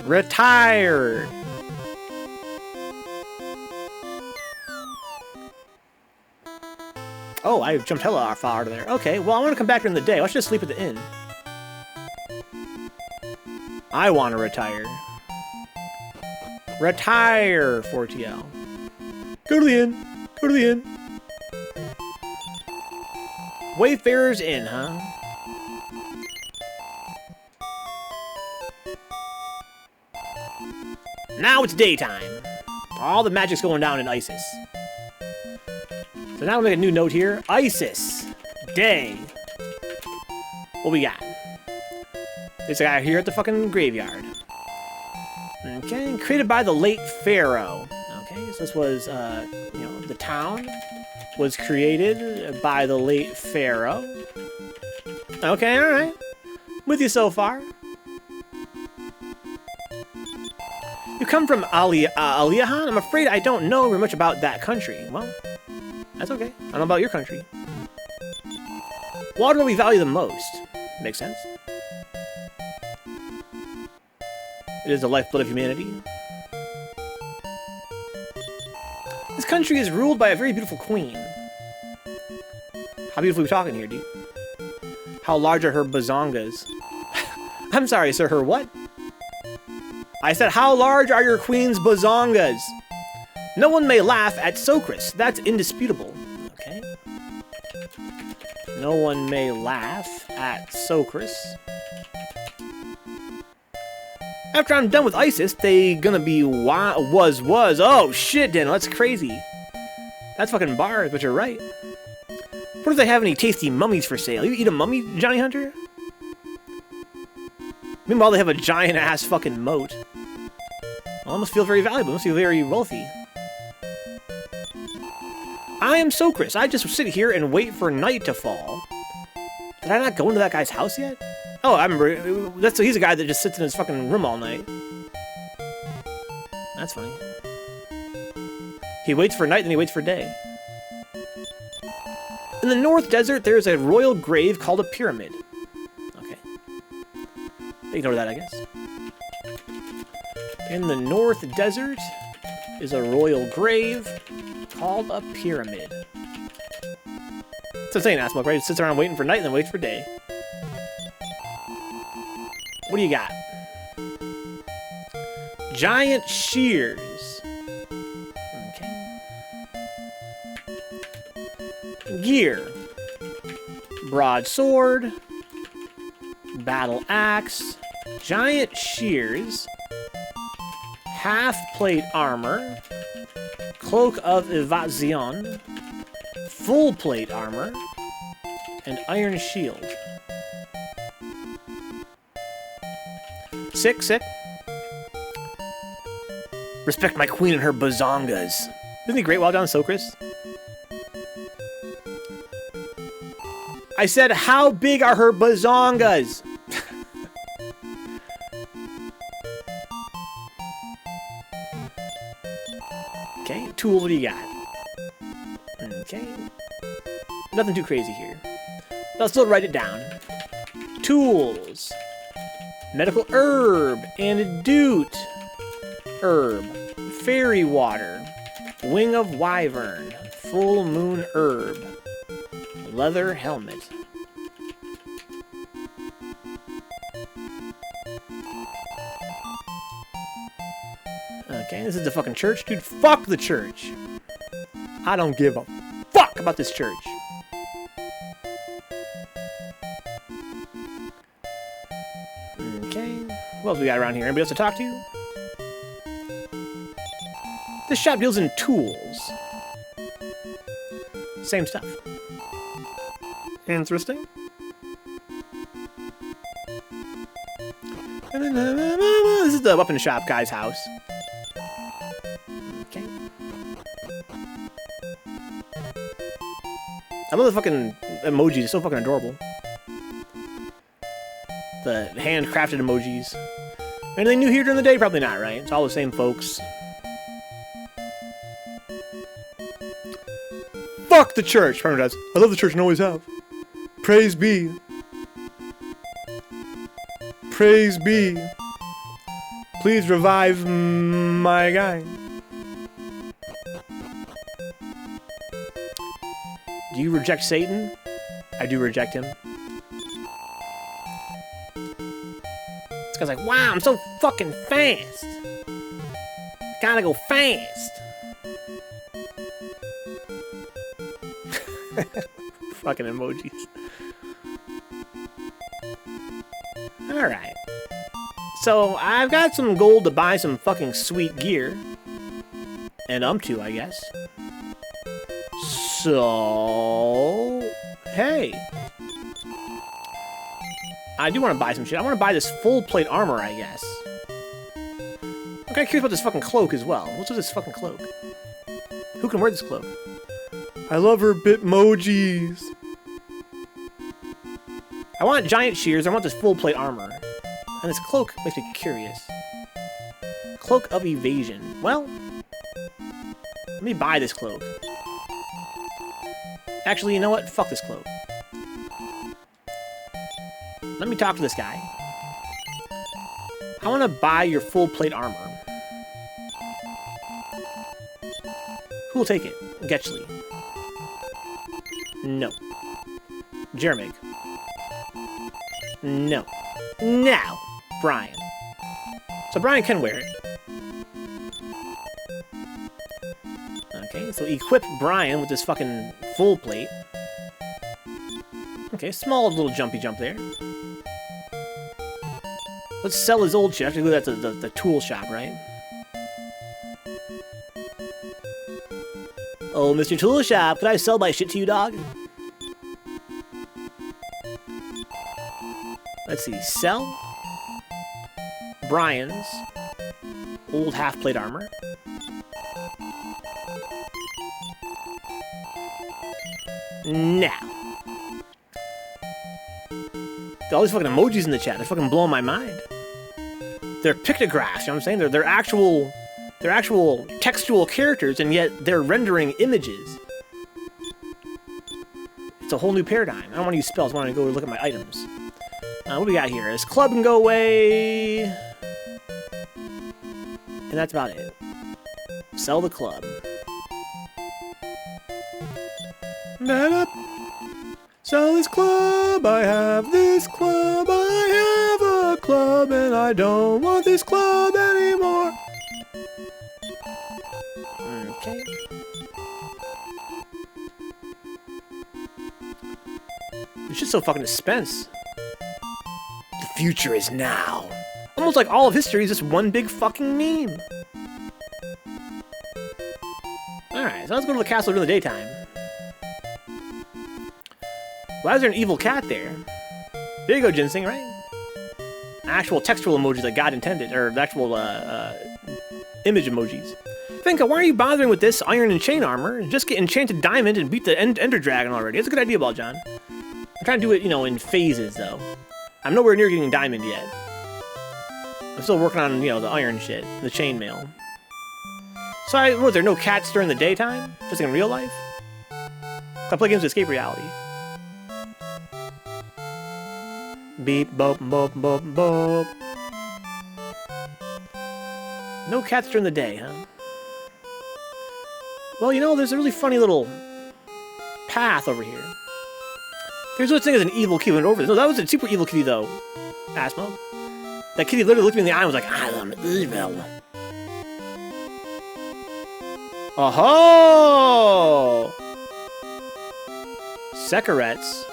Retired. Oh, I jumped hella far out of there. Okay, well, I want to come back during the day. Let's just sleep at the inn. I want to retire. Retire, 4TL. Go to the inn. Go to the inn. Wayfarer's Inn, huh? Now it's daytime. All the magic's going down in Isis. So now we'll make a new note here. Isis. Day. What we got? There's a guy here at the fucking graveyard. Okay, created by the late pharaoh. Okay, so this was, you know, the town was created by the late pharaoh. Okay, alright. With you so far. You come from Aliahan? I'm afraid I don't know very much about that country. Well, that's okay. I don't know about your country. Water we value the most. Makes sense. It is the lifeblood of humanity. This country is ruled by a very beautiful queen. How beautiful are we talking here, dude? How large are her bazongas? I'm sorry, sir, her what? I said, how large are your queen's bazongas? No one may laugh at Socrates. That's indisputable. Okay. No one may laugh at Socrates. After I'm done with Isis, they gonna be was. Oh shit, Daniel, that's crazy. That's fucking bars, but you're right. What if they have any tasty mummies for sale? You eat a mummy, Johnny Hunter? Meanwhile, they have a giant-ass fucking moat. Well, it must feel very valuable. It must feel very wealthy. I am Socrates. I just sit here and wait for night to fall. Did I not go into that guy's house yet? Oh, I remember. He's a guy that just sits in his fucking room all night. That's funny. He waits for night, then he waits for day. In the North Desert, there's a royal grave called a pyramid. Okay. Ignore that, I guess. In the North Desert is a royal grave called a pyramid. It's insane, Assmoke, right? It sits around waiting for night and then waits for day. What do you got? Giant shears. Okay. Gear. Broadsword. Battle axe. Giant shears. Half-plate armor. Cloak of Evasion. Full-plate armor. And iron shield. Sick, sick. Respect my queen and her bazongas. Isn't he great? Well done, Socrates. I said, how big are her bazongas? Okay, tools, what do you got? Okay. Nothing too crazy here. But I'll still write it down. Tools. Medical herb. Antidote. Herb. Fairy water. Wing of wyvern. Full moon herb. Leather helmet. Okay, this is the fucking church. Dude, fuck the church. I don't give a fuck about this church. Okay. What else we got around here? Anybody else to talk to? This shop deals in tools. Same stuff. Interesting. This is the weapon shop guy's house. Okay. I love the fucking emojis. They're so fucking adorable. The handcrafted emojis. Anything new here during the day? Probably not, right? It's all the same folks. Fuck the church! Farmer does. I love the church and always have. Praise be. Praise be. Please revive my guy. Do you reject Satan? I do reject him. This guy's like, wow, I'm so fucking fast. Gotta go fast. Fucking emojis. Alright. So, I've got some gold to buy some fucking sweet gear. And to, I guess. So... Hey. I do want to buy some shit. I want to buy this full plate armor, I guess. I'm kind of curious about this fucking cloak as well. What's with this fucking cloak? Who can wear this cloak? I love her bitmojis. I want giant shears. I want this full plate armor. And this cloak makes me curious. Cloak of evasion. Well, let me buy this cloak. Actually, you know what? Fuck this cloak. Let me talk to this guy. I want to buy your full plate armor. Who will take it? Getchley. No. Jeremig. No. Now, Brian. So Brian can wear it. Okay, so equip Brian with this fucking full plate. Okay, small little jumpy jump there. Let's sell his old shit. I have to go to the tool shop, right? Oh, Mr. Tool Shop, could I sell my shit to you, dog? Let's see, sell Brian's old half-plate armor. Now. All these fucking emojis in the chat, they're fucking blowing my mind. They're pictographs, you know what I'm saying? They're actual textual characters, and yet they're rendering images. It's a whole new paradigm. I don't want to use spells, I want to go look at my items. What do we got here? This club can go away. And that's about it. Sell the club. Man up. Sell this club. I have this club. I have a club, and I don't want this club anymore. Okay. It's just so fucking suspense. The future is now. Almost like all of history is just one big fucking meme. Alright, so let's go to the castle during the daytime. Why is there an evil cat there? There you go, Ginseng, right? Actual textual emojis like God intended, or the actual image emojis. Venka, why are you bothering with this iron and chain armor? Just get enchanted diamond and beat the Ender Dragon already. That's a good idea, Baljan. I'm trying to do it, you know, in phases, though. I'm nowhere near getting diamond yet. I'm still working on, you know, the iron shit, the chainmail. So, was there no cats during the daytime? Just like in real life? I play games to escape reality. Beep, boop, boop, boop, boop. No cats during the day, huh? Well, you know, there's a really funny little path over here. There's no such thing as an evil kitty went over this. No, that was a super evil kitty, though. Asmo. That kitty literally looked me in the eye and was like, I am evil. Oh-ho! Secarets.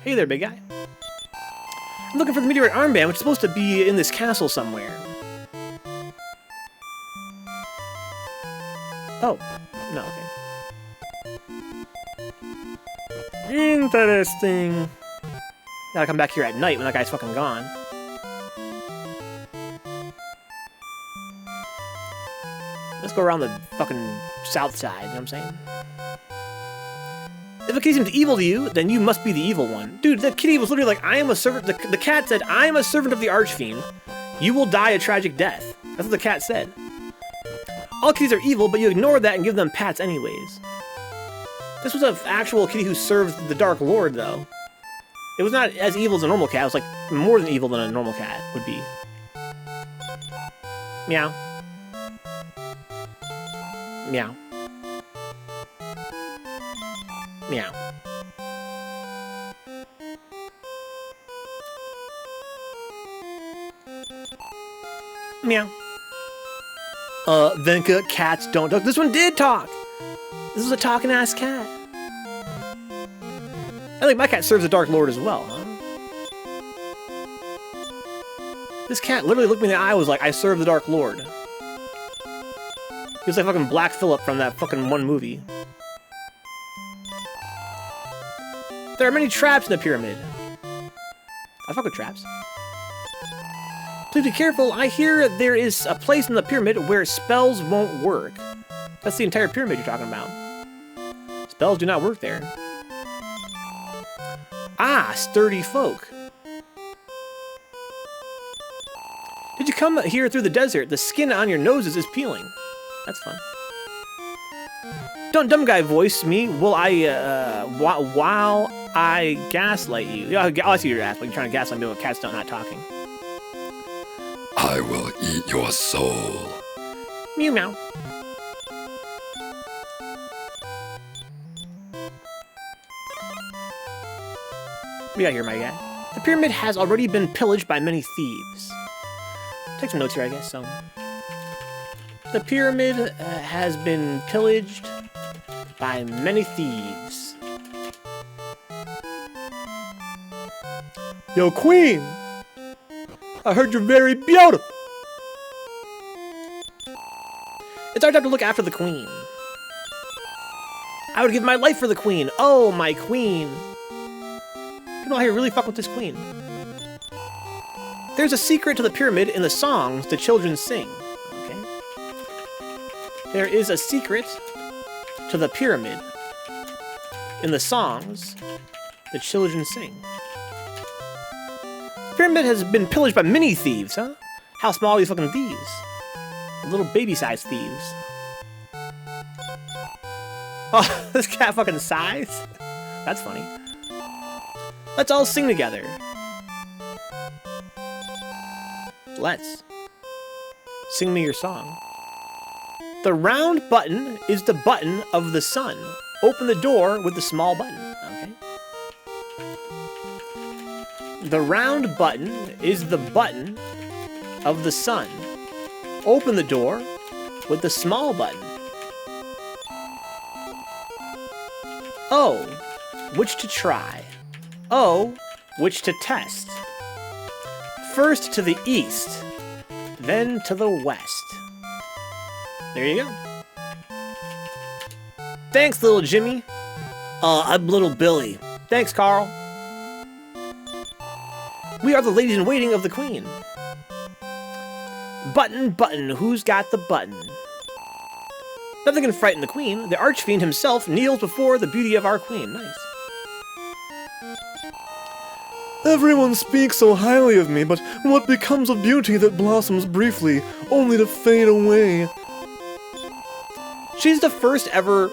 Hey there, big guy. I'm looking for the meteorite armband, which is supposed to be in this castle somewhere. Oh. No, okay. Interesting. Gotta come back here at night when that guy's fucking gone. Let's go around the fucking south side, you know what I'm saying? If a kitty seems evil to you, then you must be the evil one. Dude, that kitty was literally like, I am a servant. The cat said, I am a servant of the Archfiend. You will die a tragic death. That's what the cat said. All kitties are evil, but you ignore that and give them pats anyways. This was an actual kitty who served the Dark Lord, though. It was not as evil as a normal cat. It was like more than evil than a normal cat would be. Meow. Meow. Meow. Meow. Venka, cats don't talk. This one did talk! This was a talking-ass cat. I think my cat serves the Dark Lord as well, huh? This cat literally looked me in the eye and was like, I serve the Dark Lord. He was like fucking Black Phillip from that fucking one movie. There are many traps in the pyramid. I fuck with traps. Please be careful. I hear there is a place in the pyramid where spells won't work. That's the entire pyramid you're talking about. Spells do not work there. Ah, sturdy folk. Did you come here through the desert? The skin on your noses is peeling. That's fun. Don't dumb guy voice me while I gaslight you. Yeah, I see your ass, but you're trying to gaslight me with cats not talking. I will eat your soul. Meow meow. What do you got here, my guy? The pyramid has already been pillaged by many thieves. Take some notes here, I guess. So, the pyramid has been pillaged by many thieves. Yo, Queen! I heard you're very beautiful! It's our time to look after the Queen. I would give my life for the Queen. Oh, my Queen. People out here really fuck with this Queen. There's a secret to the pyramid in the songs the children sing. Okay. There is a secret to the pyramid in the songs the children sing. The pyramid has been pillaged by many thieves, huh? How small are these fucking thieves? Little baby-sized thieves. Oh, this cat fucking sighs? That's funny. Let's all sing together. Let's. Sing me your song. The round button is the button of the sun. Open the door with the small button. Okay. The round button is the button of the sun. Open the door with the small button. O, which to try. O, which to test. First to the east, then to the west. There you go. Thanks, little Jimmy. I'm little Billy. Thanks, Carl. We are the ladies in waiting of the queen. Button, button, who's got the button? Nothing can frighten the queen. The archfiend himself kneels before the beauty of our queen. Nice. Everyone speaks so highly of me, but what becomes of beauty that blossoms briefly, only to fade away? She's the first ever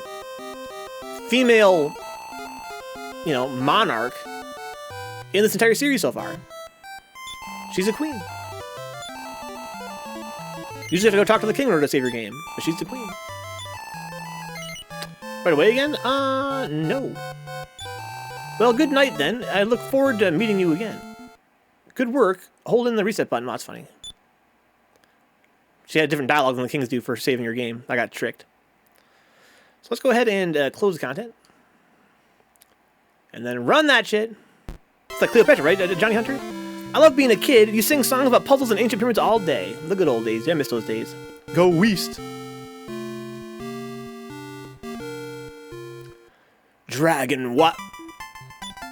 female, monarch in this entire series so far. She's a queen. Usually have to go talk to the king in order to save your game, but she's the queen. Right away again? No. Well, good night then. I look forward to meeting you again. Good work. Hold in the reset button. Oh, that's funny. She had different dialogue than the kings do for saving your game. I got tricked. So let's go ahead and close the content. And then run that shit. It's like Cleopatra, right? Johnny Hunter? I love being a kid. You sing songs about puzzles and ancient pyramids all day. The good old days. Yeah, I miss those days. Go west. Dragon what?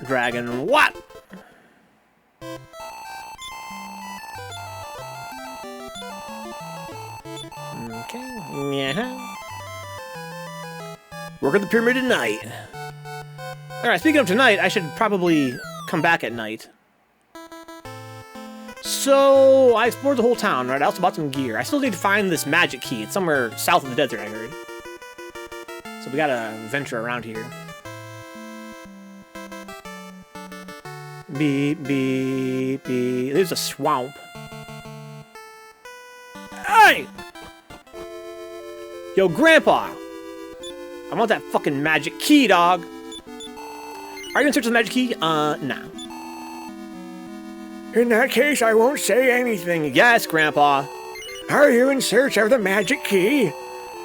Dragon what? Okay. Yeah. Work at the pyramid tonight. Alright, speaking of tonight, I should probably come back at night. So, I explored the whole town, right? I also bought some gear. I still need to find this magic key. It's somewhere south of the desert, I heard. So we gotta venture around here. Beep, beep, beep. There's a swamp. Hey! Yo, Grandpa! I want that fucking magic key, dog. Are you gonna search for the magic key? Nah. In that case, I won't say anything. Yes, Grandpa. Are you in search of the magic key?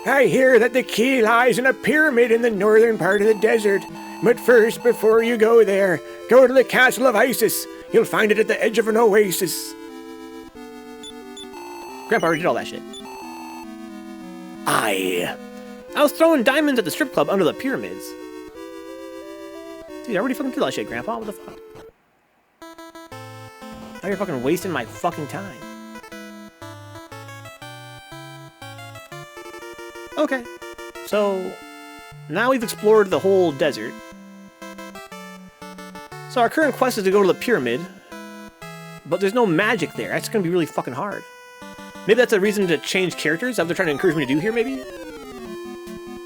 I hear that the key lies in a pyramid in the northern part of the desert. But first, before you go there, go to the castle of Isis. You'll find it at the edge of an oasis. Grandpa already did all that shit. I was throwing diamonds at the strip club under the pyramids. Dude, I already fucking did all that shit, Grandpa. What the fuck? Now you're fucking wasting my fucking time. Okay. So, now we've explored the whole desert. So our current quest is to go to the pyramid. But there's no magic there. That's gonna be really fucking hard. Maybe that's a reason to change characters? That's what they're trying to encourage me to do here, maybe?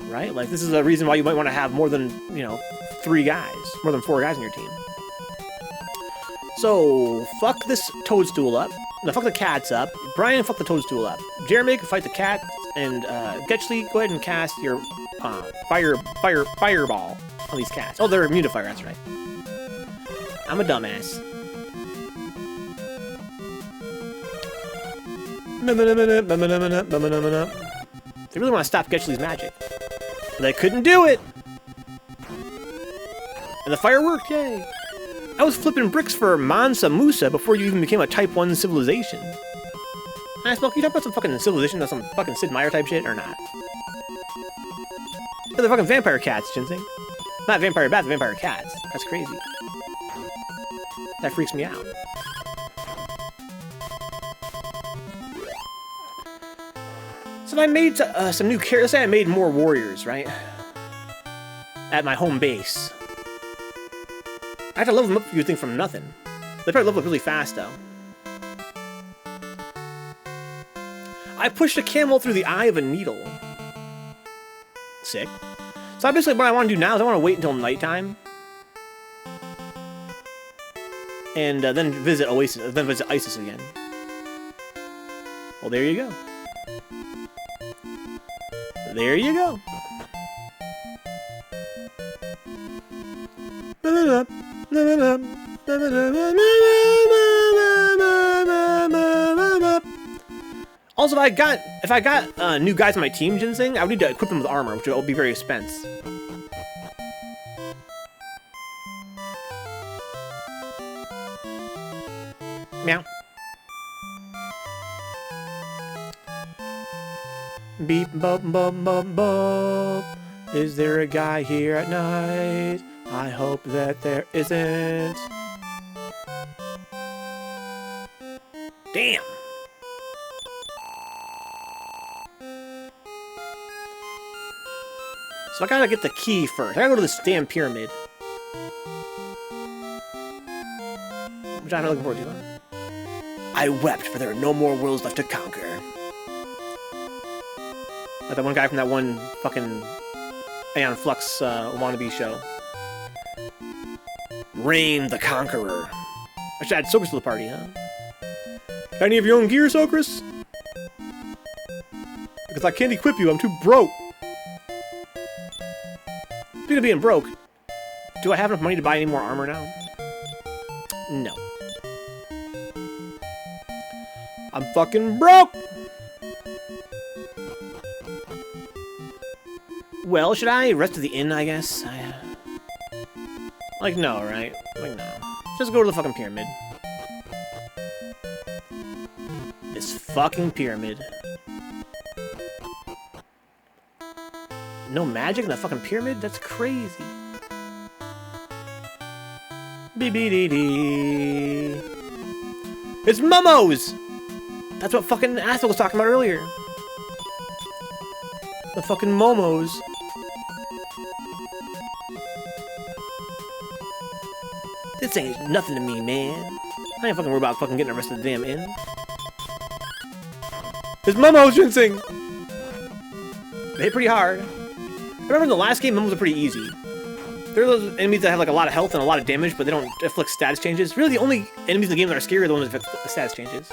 Right? Like, this is a reason why you might want to have more than, 3 guys. More than 4 guys on your team. So, fuck this toadstool up. No, fuck the cats up. Brian, fuck the toadstool up. Jeremy, fight the cat. And, Getchley, go ahead and cast your, fireball on these cats. Oh, they're immune to fire, that's right. I'm a dumbass. They really want to stop Getchley's magic. But they couldn't do it! And the fire worked, yay! I was flipping bricks for Mansa Musa before you even became a Type 1 civilization. I Smoke, you talk about some fucking civilization or some fucking Sid Meier type shit, or not? They're the fucking vampire cats, Ginseng. Not vampire bats, vampire cats. That's crazy. That freaks me out. So I made some new characters. Let's say I made more warriors, right? At my home base. I have to level them up, you think, from nothing. They probably level up really fast, though. I pushed a camel through the eye of a needle. Sick. So basically what I want to do now is I want to wait until nighttime. And then visit Oasis, then visit Isis again. Well, there you go. There you go. Also, if I got new guys on my team, Ginseng, I would need to equip them with armor, which will be very expensive. Meow. Beep, bop, bop, bop, bop. Is there a guy here at night? I hope that there isn't. Damn. So I gotta get the key first. I gotta go to this damn pyramid. Which I'm not looking forward to. I wept, for there are no more worlds left to conquer. Like that one guy from that one fucking Aeon Flux wannabe show. Reign the Conqueror. I should add Socris to the party, huh? Got any of your own gear, Socris? Because I can't equip you, I'm too broke. Speaking of being broke, do I have enough money to buy any more armor now? No. I'm fucking broke! Well, should I rest at the inn, I guess? Like, no, right? Like, no. Just go to the fucking pyramid. This fucking pyramid. No magic in the fucking pyramid? That's crazy. Be-be-dee-dee. It's Momos! That's what fucking Asshole was talking about earlier. The fucking Momos. This ain't nothing to me, man. I ain't fucking worried about fucking getting the rest of the damn inn. It's Momos, Ginseng! They hit pretty hard. I remember in the last game, Momos were pretty easy. There are those enemies that have like a lot of health and a lot of damage, but they don't inflict status changes. Really, the only enemies in the game that are scary are the ones that inflict status changes.